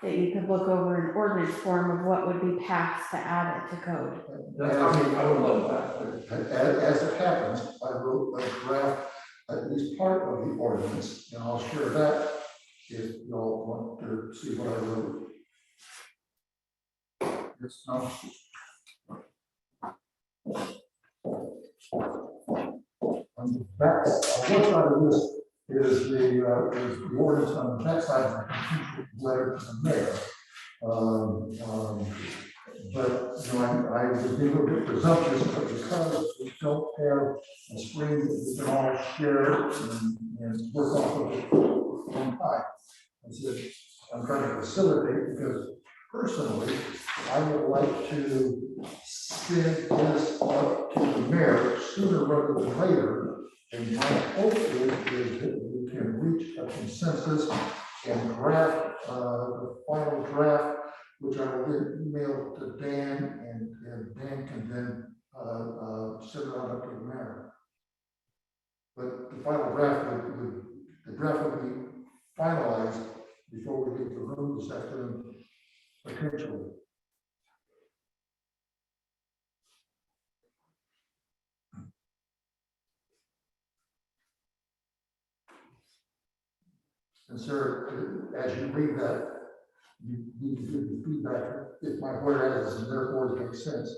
that you could look over an ordinance form of what would be passed to add it to code. that's, I would love that. As it happens, I wrote a draft, at least part of the ordinance, and I'll share that if y'all want to see what I wrote. It's not. On the back, one side of this is the ordinance on the back side of the letter to the mayor. was being a little bit presumptuous, but because we don't have a screen that we can all share and work off of it one time. I said, I'm trying to facilitate because personally, I would like to send this up to the mayor sooner rather than later. And my hope is that we can reach a consensus and draft, the final draft, which I will then email to Dan, and Dan can then, send it on up to the mayor. But the final draft the draft will be finalized before we leave the room this afternoon, potentially. And sir, as you read that, you need to give the feedback if my whereas and therefore makes sense.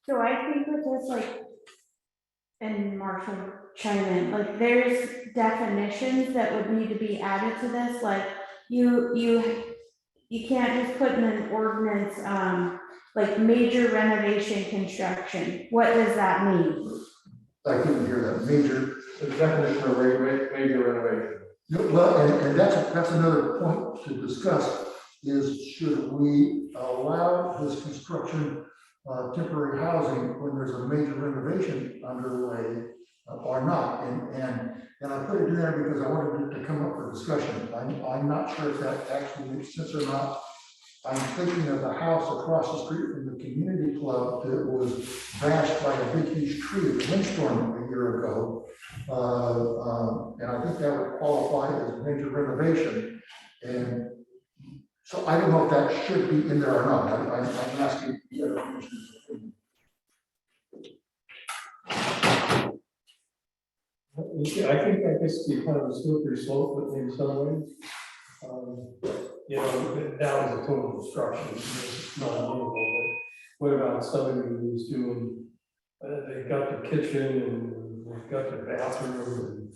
So I think with this, like, and Marshall chime in, like, there's definitions that would need to be added to this, like, you can't just put in an ordinance, like, major renovation construction. What does that mean? I couldn't hear that major. The definition of major renovation. Well, and that's another point to discuss, is should we allow this construction, temporary housing when there's a major renovation underway or not? And I put it in there because I wanted it to come up for discussion. I'm not sure if that actually makes sense or not. I'm thinking of the house across the street from the community club that was bashed by a big huge tree in the windstorm a year ago. And I think that would qualify as a major renovation. And so I don't know if that should be in there or not. I'm asking the other commissioners' opinion. I think that gets to be kind of a slippery slope in some ways. You know, that was a total destruction, it's not livable, but what about somebody who's doing, they've got the kitchen and they've got the bathroom and,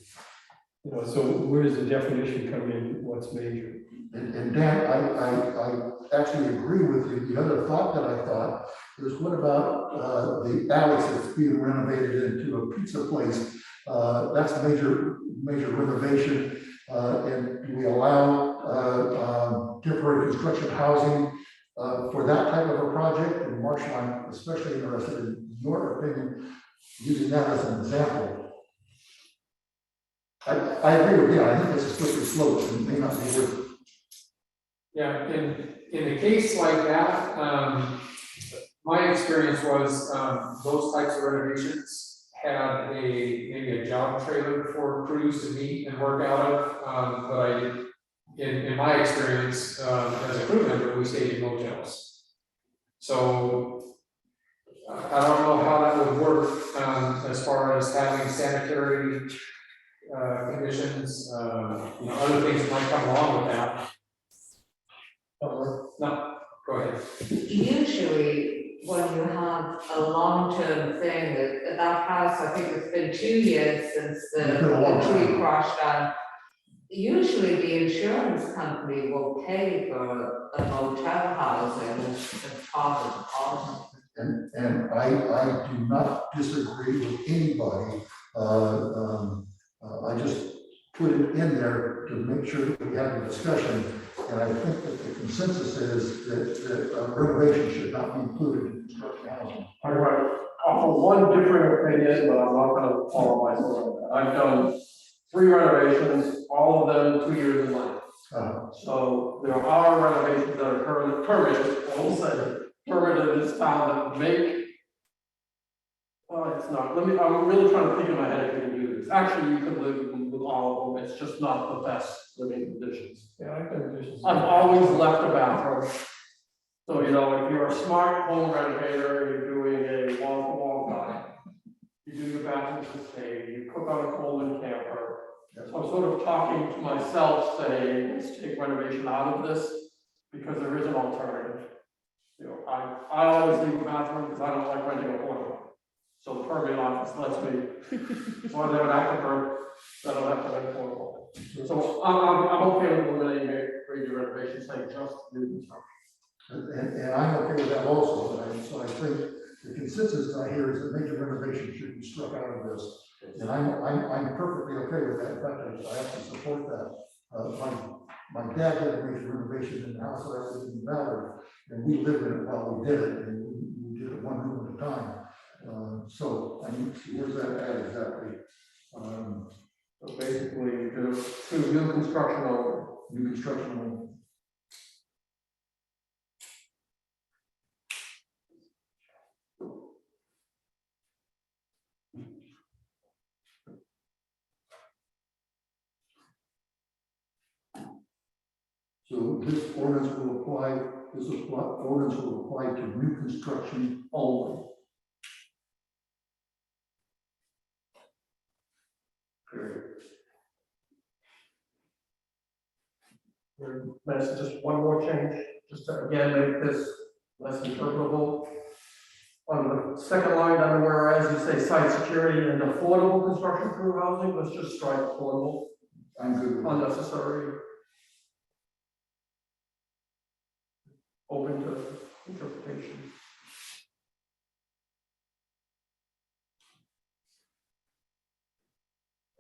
you know, so where does the definition come in, what's major? And Dan, I actually agree with you. The other thought that I thought is, what about the Alex that's being renovated into a pizza place? That's a major renovation. And do we allow temporary construction housing for that type of a project? And Marshall, I'm especially interested in your opinion, using that as an example. I agree with you. I think it's a slippery slope and may not be worth it. Yeah, in a case like that, my experience was, those types of renovations had maybe a job trailer for crews to meet and work out of, but in my experience, as a crew member, we stayed in motels. So I don't know how that would work, as far as having sanitary, conditions, you know, other things that might come along with that. No, go ahead. Usually, when you have a long-term thing, that house, I think it's been 2 years since the tree crashed down. Usually the insurance company will pay for a motel housing as part of the policy. And I do not disagree with anybody. I just put it in there to make sure that we have a discussion. And I think that the consensus is that renovation should not be included in construction housing. I offer one different opinion, but I'm not gonna follow myself on that. I've done 3 renovations, all of them 2 years in length. So there are renovations that are currently permitted, I will say, permit in this town that would make. Well, it's not, I'm really trying to think in my head if we can do this. Actually, you could live with all of them, it's just not the best living conditions. Yeah, I've got additions. I've always left a bathroom. So, you know, if you're a smart home renovator, you're doing a wall-to-wall guy, you do your bathroom sustain, you cook on a Coleman camper. So I'm sort of talking to myself, saying, let's take renovation out of this, because there is an alternative. You know, I always leave a bathroom because I don't like renting a porta. So the permanent office lets me, so I live in Acton, I don't have to rent a porta. So I'm okay with eliminating major renovations, saying just new construction. And I'm okay with that also, so I think the consensus I hear is that major renovation should be struck out of this. And I'm perfectly okay with that, in fact, I have to support that. My dad did a major renovation in the house that I lived in Ballard, and we lived in it while we did it, and we did it one room at a time. So, I mean, where's that at exactly? So basically, you do two new construction over. New construction only. So this ordinance will apply, ordinance will apply to new construction only. Period. That's just one more change, just to again make this less interpretable. On the second line, down whereas you say site security and affordable construction through housing, let's just strike affordable, I'm good with that. unnecessary. Open to interpretation.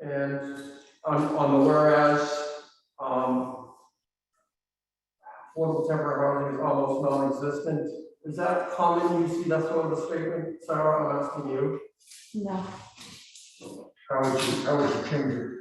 And on the whereas, affordable temporary housing is almost non-existent. Is that common? You see that sort of a statement, Sarah? I'm asking you. No. How would you change it?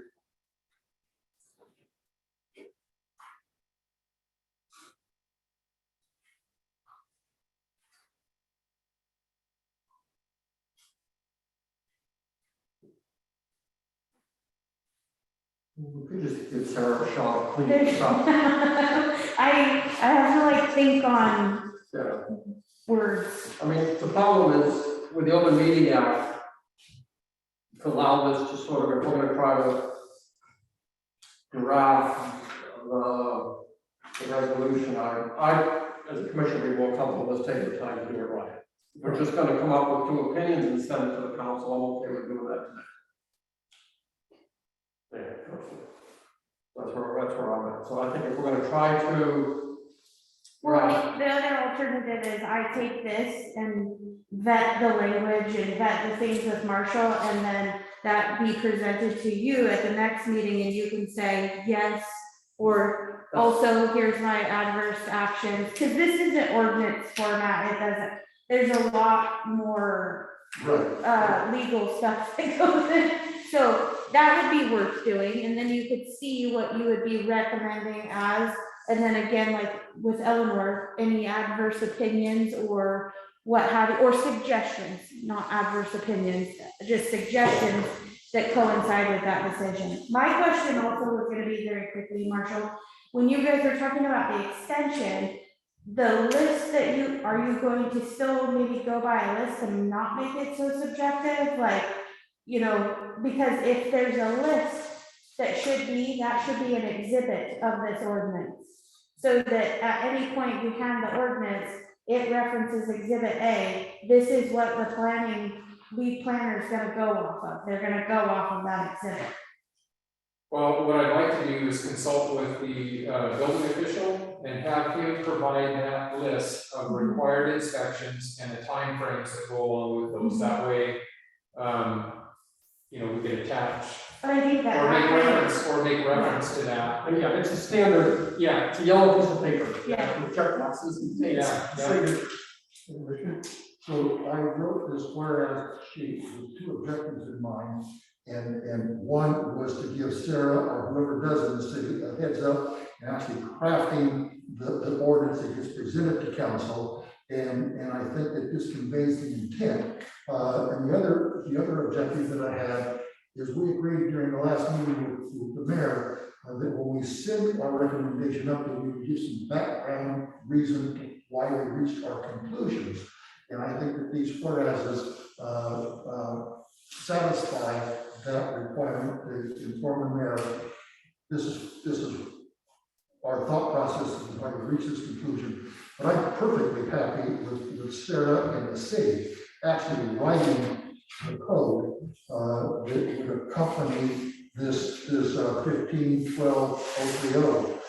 We could just give Sarah a shot of cleaning There's- this up. I have to like think on Yeah. words. I mean, the problem is with the Open Meeting Act, to allow this to sort of, if we're gonna try to draft the resolution, I, as a commissioner, be more comfortable with taking the time to do it right. If we're just gonna come up with two opinions and send it to the council, I'm okay with doing that today. Yeah, that's where I'm at. So I think if we're gonna try to. Well, the other alternative is I take this and vet the language and vet the things with Marshall, and then that be presented to you at the next meeting, and you can say yes, or also here's my adverse actions, because this isn't ordinance format, it doesn't, there's a lot more Right. legal stuff that goes in. So that would be worth doing, and then you could see what you would be recommending as, and then again, like with Eleanor, any adverse opinions or what have you, or suggestions, not adverse opinions, just suggestions that coincide with that decision. My question also was gonna be very quickly, Marshall, when you guys are talking about the extension, the list that are you going to still maybe go by a list and not make it so subjective, like, you know, because if there's a list that should be an exhibit of this ordinance. So that at any point you hand the ordinance, it references exhibit A, this is what the lead planner is gonna go off of, they're gonna go off of that exhibit. Well, what I'd like to do is consult with the building official and have him provide that list of required inspections and the timeframes that go along with those. That way, you know, we can attach But I think that. or make reference to that. Yeah, it's a standard, Yeah, it's a yellow piece of paper. Yeah. With check boxes and dates. Yeah. So I wrote this whereas sheet with two objectives in mind. And one was to give Sarah or whoever does in the city a heads up and actually crafting the ordinance that gets presented to council. And I think that this conveys the intent. And the other objective that I have is we agreed during the last meeting with the mayor that when we send our recommendation up, that we would give some background reason why we reached our conclusions. And I think that these whereases satisfy that requirement to inform the mayor. This is our thought process is why we reached this conclusion. But I'm perfectly happy with Sarah and the city actually writing the code that would accompany this 15-12-030.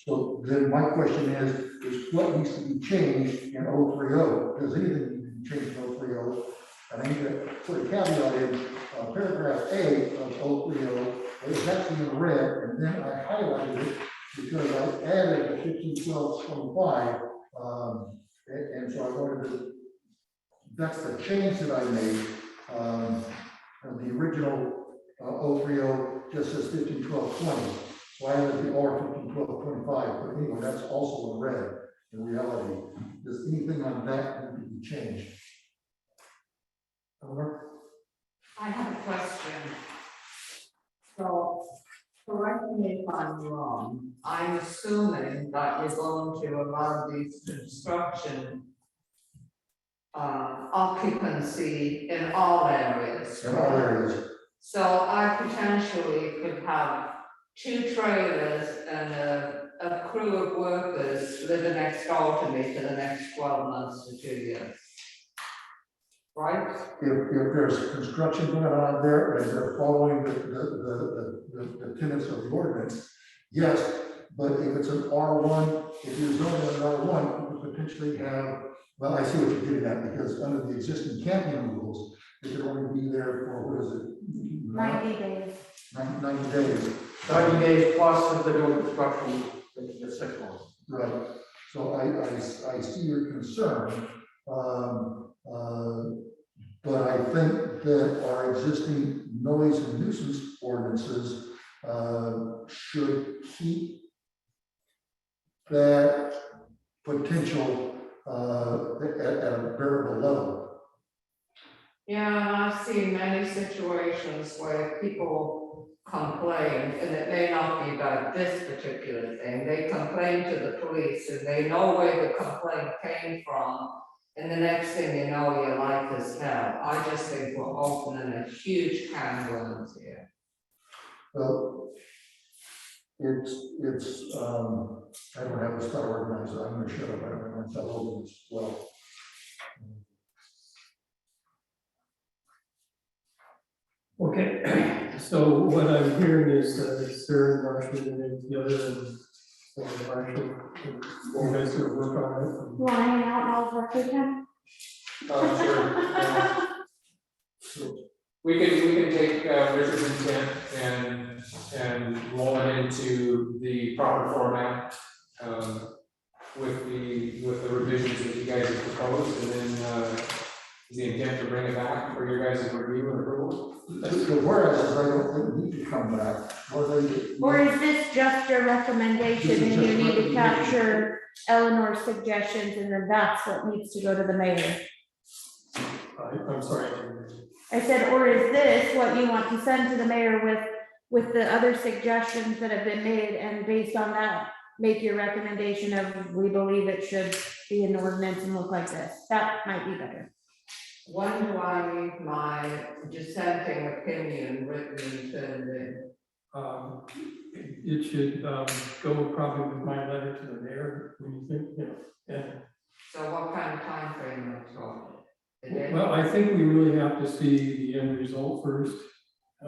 So then my question is what needs to be changed in 030? Does anything need to be changed in 030? And I need to put a caveat in paragraph A of 030, it is actually in red, and then I highlighted it because I added the 15-12-25, and so I wanted to, that's the change that I made. And the original 030 just says 15-12-20, so I added the R 15-12-25, but anyway, that's also in red in reality. Does anything on that need to be changed? Over. I have a question. So, correct me if I'm wrong, I'm assuming that you're going to allow these construction occupancy in all areas. In all areas. So I potentially could have 2 trailers and a crew of workers living next door to me for the next 12 months to 2 years. Right? If there's construction going on there and they're following the tenets of the ordinance, yes, but if it's an R1, if you're zoning an R1, you could potentially have, well, I see what you're getting at, because under the existing camping rules, it could only be there for, what is it? 90 days. 90 days. 90 days plus if they're doing construction, the 6 months. Right, so I see your concern. But I think that our existing noise and nuisance ordinances should keep that potential at a variable level. Yeah, and I've seen many situations where people complain, and it may not be about this particular thing, they complain to the police and they know where the complaint came from. And the next thing you know, your life is hell. I just think we're opening a huge can of worms here. Well, it's I don't have a spell organizer, I'm gonna shut up, I don't want to tell all this well. Okay, so what I'm hearing is Sarah, Marshall, and the other, and Marshall, you guys gonna work on it. You want to hang out and I'll work with him? Sure. So, We can take Richard's intent and roll it into the proper format with the revisions that you guys have proposed, and then is the intent to bring it back for your guys' review and approval? the whereas I don't think need to come back, or Or is this just a recommendation and you need to capture Eleanor's suggestions and then that's what needs to go to the mayor? I'm sorry. I said, or is this what you want to send to the mayor with the other suggestions that have been made, and based on that, make your recommendation of, we believe it should be an ordinance and look like this? That might be better. When do I need my dissenting opinion written and turned in? It should go probably with my letter to the mayor, when you think, and, So what kind of time frame am I talking? A day? well, I think we really have to see the end result first.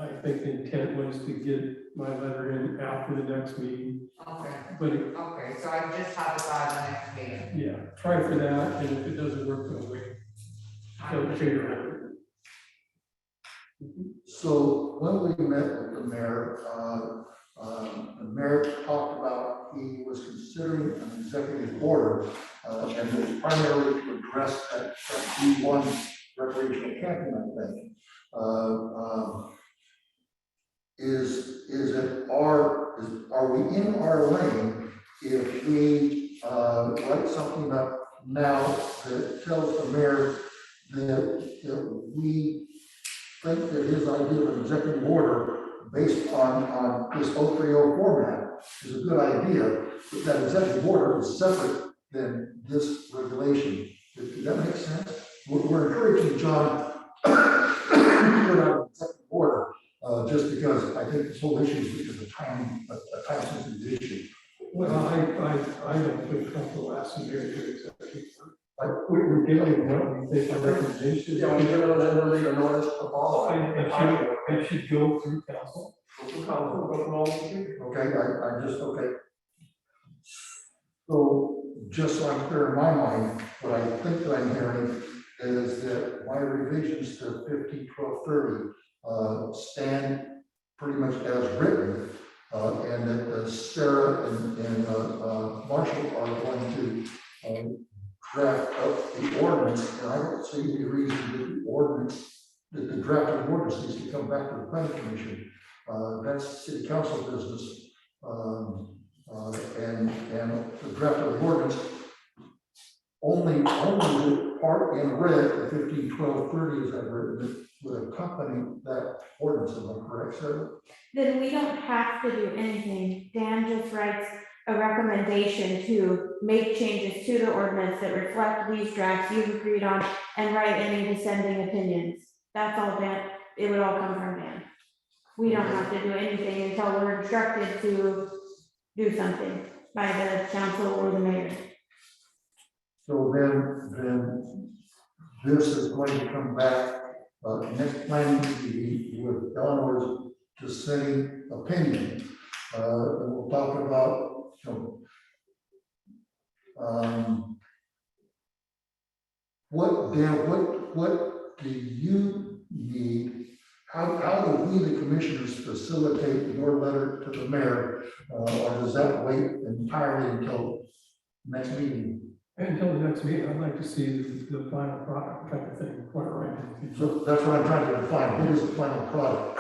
I think the intent was to get my letter in after the next meeting, Okay, but okay, so I just have it by the next meeting. yeah, try for that, and if it doesn't work, then wait. So figure it out. So when we met with the mayor talked about he was considering an executive order, and it was primarily to address that B1 recreational camping, I think. Are we in our lane if we write something up now that tells the mayor that we think that his idea of an executive order based on this 030 format is a good idea, but that executive order is separate than this regulation. Does that make sense? We're encouraging John to put out an executive order, just because I think this whole issue is a time-sensitive issue. Well, I don't feel comfortable asking Mary to executive. We're giving what we think our recommendations. Yeah, we give it a legal notice to follow. It should go through council. Okay, I just, okay. So, just so I'm clear in my mind, what I think that I'm hearing is that my revisions to 15-12-30 stand pretty much as written, and that Sarah and Marshall are going to draft up the ordinance, and I don't see any reason that the ordinance, that the draft of the ordinance needs to come back to the planning commission. That's city council business. And the draft of the ordinance only the part in red, the 15-12-30 is that written, would accompany that ordinance, am I correct, Sarah? Then we don't have to do anything. Dan just writes a recommendation to make changes to the ordinance that reflect these drafts you've agreed on and write any dissenting opinions. That's all Dan, it would all come from Dan. We don't have to do anything until we're instructed to do something by the council or the mayor. So then this is going to come back, next planning meeting with Eleanor's dissenting opinion. And we'll talk about, what do you need? How do we, the commissioners, facilitate your letter to the mayor, or does that wait entirely until next meeting? Until the next meeting, I'd like to see the final product kind of thing, quite right. So that's what I'm trying to define. What is the final product?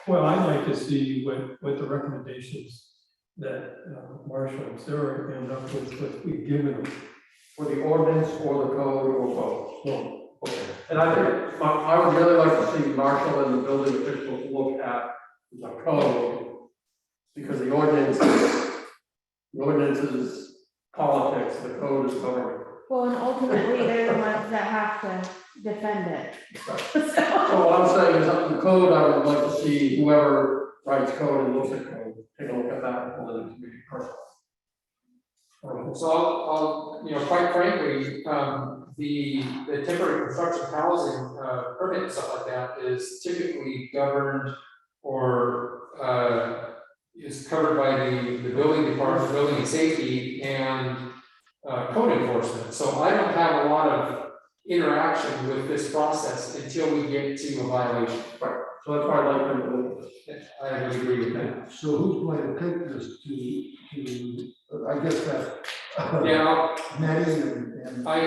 Well, I'd like to see what the recommendations that Marshall and Sarah end up with, what we've given them. For the ordinance or the code or both. Well, Okay. And I think, I would really like to see Marshall and the building officials look at the code. Because the ordinance is politics, the code is government. Well, and ultimately, they're the ones that have to defend it. So what I'm saying is that the code, I would like to see whoever writes code and looks at code, take a look at that before the next meeting. So I'll, quite frankly, the temporary construction housing, permit and stuff like that is typically governed or, is covered by the building department, building and safety and, code enforcement. So I don't have a lot of interaction with this process until we get to a violation. Right, so that's why I like them to look at this. I would agree with that. So who's going to take this to I guess that. Yeah, Nettie and. I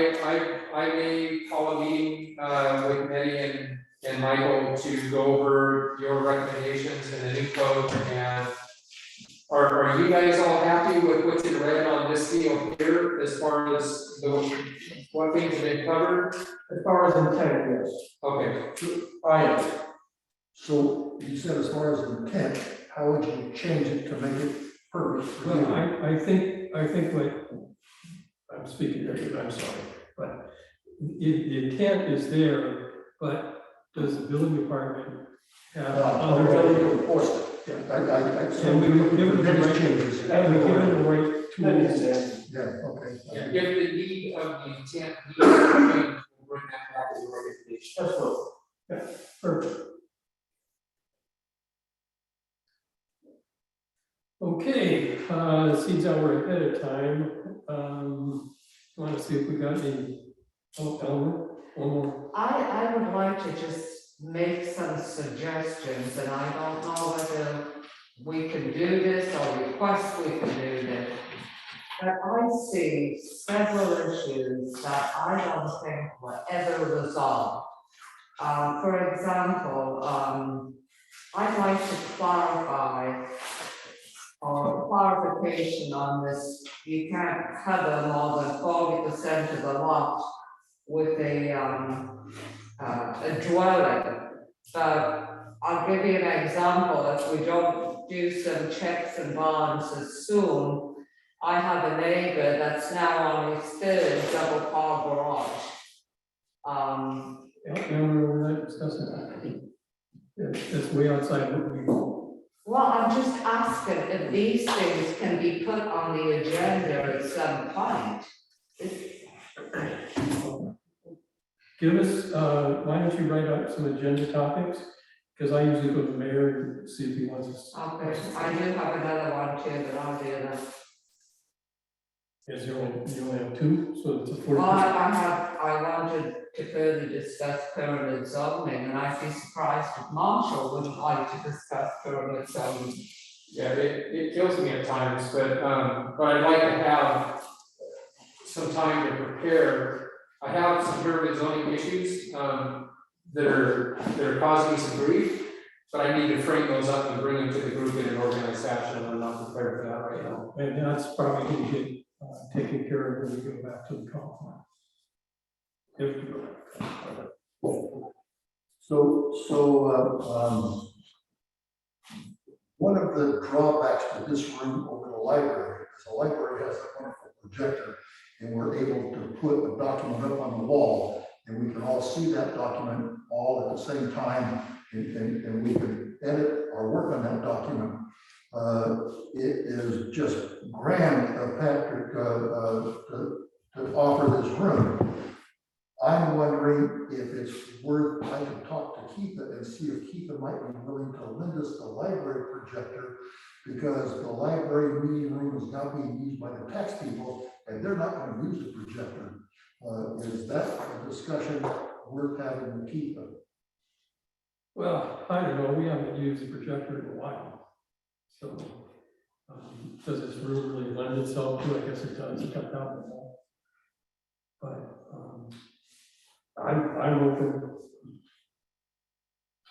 may call a meeting, with Nettie and Michael to go over your recommendations and the new code and are you guys all happy with what's in red on this deal here as far as what things have been covered? As far as intent, yes. Okay, I am. So you said as far as intent, how would you change it to make it perfect for well, you? I think what, I'm speaking here, I'm sorry, but the intent is there, but does the building department have other Really ability? enforce it. So And we we're would give looking them for the these right, changes. and we give them the right tools. Yeah, okay. if the need of the intent needs to change, we'll bring that back as a recommendation. Absolutely. Perfect. Okay, seems that we're ahead of time. Want to see if we got any, Ellen, one more. I would like to just make some suggestions, and I don't know whether we can do this or request we can do this. But I see several issues that I don't think were ever resolved. For example, I'd like to clarify or clarification on this, you can't cover more than 40% of the lot with a dwelling. But I'll give you an example, if we don't do some checks and balances soon, I have a neighbor that's now on his third double car garage. Yeah, no, we're not discussing that. It's way outside what we. Well, I'm just asking if these things can be put on the agenda at some point. Give us, why don't you write out some agenda topics? Because I usually go to the mayor and see if he wants us. Okay, I do have another one too, but I'll do that. Is you only have two, so it's a Well, 40. I wanted to further discuss pyramid zoning, and I'd be surprised if Marshall wouldn't like to discuss pyramid zoning. Yeah, it kills me at times, but I'd like to have some time to prepare. I have some pyramid zoning issues, that are causing me some grief, but I need to frame those up and bring them to the group in an organized fashion, and I'm not prepared for that right now. And that's probably going to get taken care of when we go back to the comp plan. If we go back. So, one of the drawbacks to this room over the library is the library has a wonderful projector, and we're able to put a document up on the wall, and we can all see that document all at the same time, and we can edit or work on that document. It is just grand of Patrick to offer this room. I'm wondering if it's worth, I could talk to Keitha and see if Keitha might be willing to lend us the library projector, because the library meeting room is now being used by the tax people, and they're not going to use the projector. Is that a discussion worth having with Keitha? Well, I don't know, we haven't used the projector in a while. So, does this room really lend itself to it? I guess it does, it cut down the wall. But, I'm open.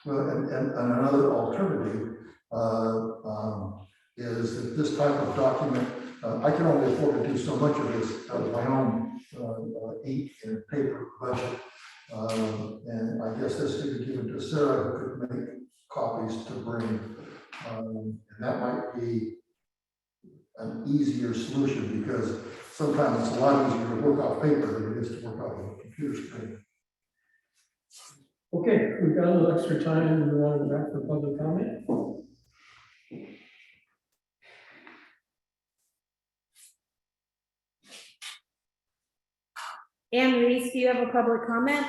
Well, and another alternative is that this type of document, I can only afford to do so much of this out of my own ink and paper budget. And I guess this could be given to Sarah, who could make copies to bring. And that might be an easier solution, because sometimes it's a lot easier to work off paper than it is to work off a computer screen. Okay, we've got a little extra time. We want to go back for public comment. Anne Reese, do you have a public comment?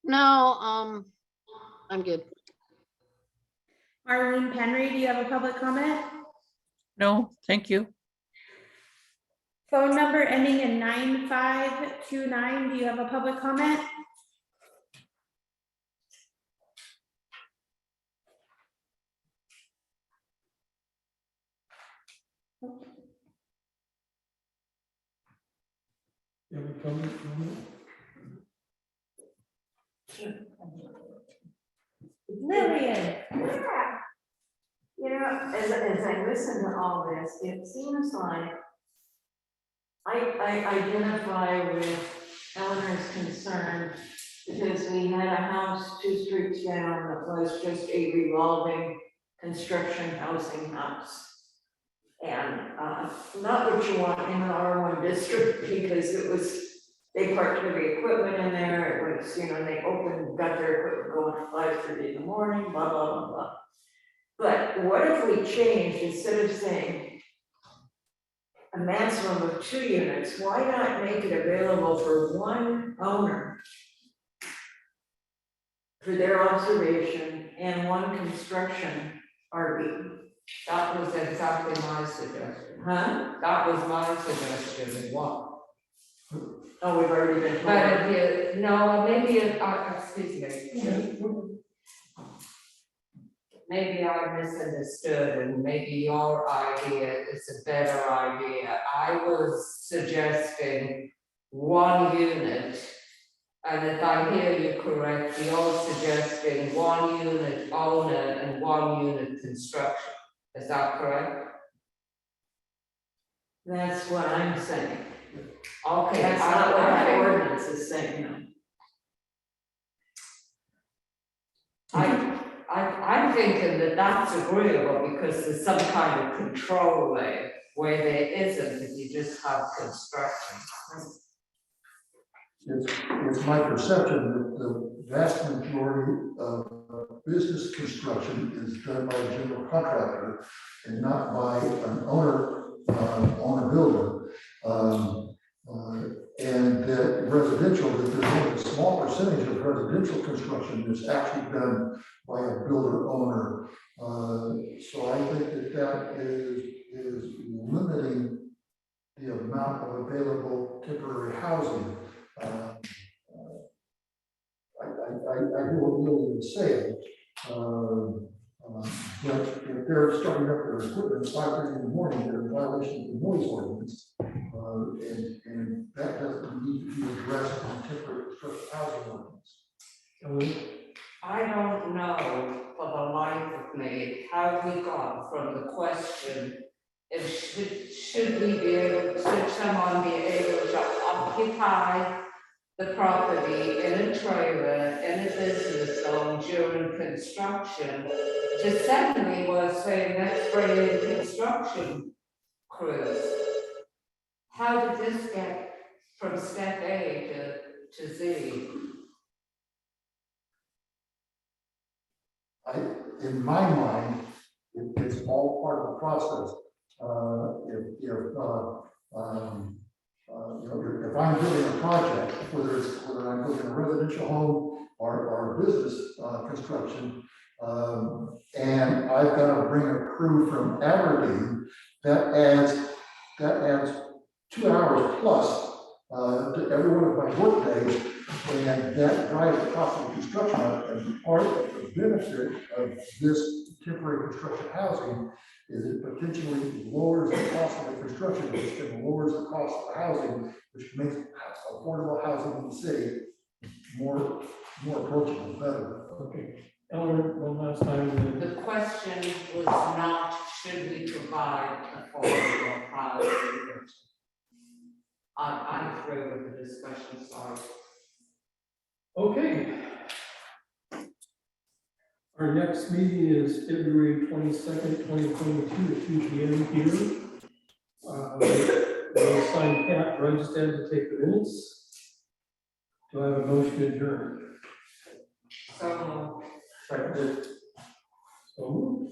No, I'm good. Marlene Penry, do you have a public comment? No, thank you. Phone number ending in 9529, do you have a public comment? You have a comment? Lillian. Yeah. You know, as I listen to all this, it seems like I identify with Eleanor's concern, because we had a house 2 streets down that was just a revolving construction housing house. And not what you want in an R1 district, because it was, they parked heavy equipment in there, it was, you know, they got their equipment going at 5:30 in the morning, blah, blah, blah, blah. But what if we changed, instead of saying a maximum of 2 units, why not make it available for one owner for their observation and one construction RV? That was exactly my suggestion. Huh? That was my suggestion as well. Oh, we've already been told. But if you, no, maybe, excuse me. Maybe I misunderstood, and maybe your idea is a better idea. I was suggesting 1 unit And if I hear you correct, you're suggesting 1 unit owner and 1 unit construction. Is that correct? That's what I'm saying. Okay. That's not what that ordinance is saying, no. I'm thinking that that's agreeable because there's some kind of control there where there isn't if you just have construction. It's my perception that the vast majority of business construction is done by a general contractor and not by an owner builder. And that residential, that there's only a small percentage of residential construction that's actually done by a builder owner. So I think that is limiting the amount of available temporary housing. I hear what Lillian is saying. But if they're starting up their equipment at 5:30 in the morning, they're in violation of the noise ordinance. And that doesn't need to be addressed in temporary construction housing ordinance. I don't know for the life of me how we got from the question if should we be able, should someone be able to occupy the property in a trailer in a business zone during construction, to suddenly we're saying let's bring in construction crews. How did this get from step A to Z? In my mind, it's all part of the process. If I'm building a project, whether I'm building a residential home or business construction, and I've got to bring a crew from Aberdeen, that adds 2 hours plus to every one of my work days, and that drives the cost of construction up. And part of the benefit of this temporary construction housing is it potentially lowers the cost of the construction, which then lowers the cost of the housing, which makes affordable housing in the city more approachable, better. Okay, Eleanor, one last time. The question was not, should we provide affordable housing? I'm through with the discussion, sorry. Okay. Our next meeting is February 22nd, 2022 at 2 p.m. here. We'll assign Pat Rudstead to take the minutes. Do I have a motion to adjourn? So Second. So moved.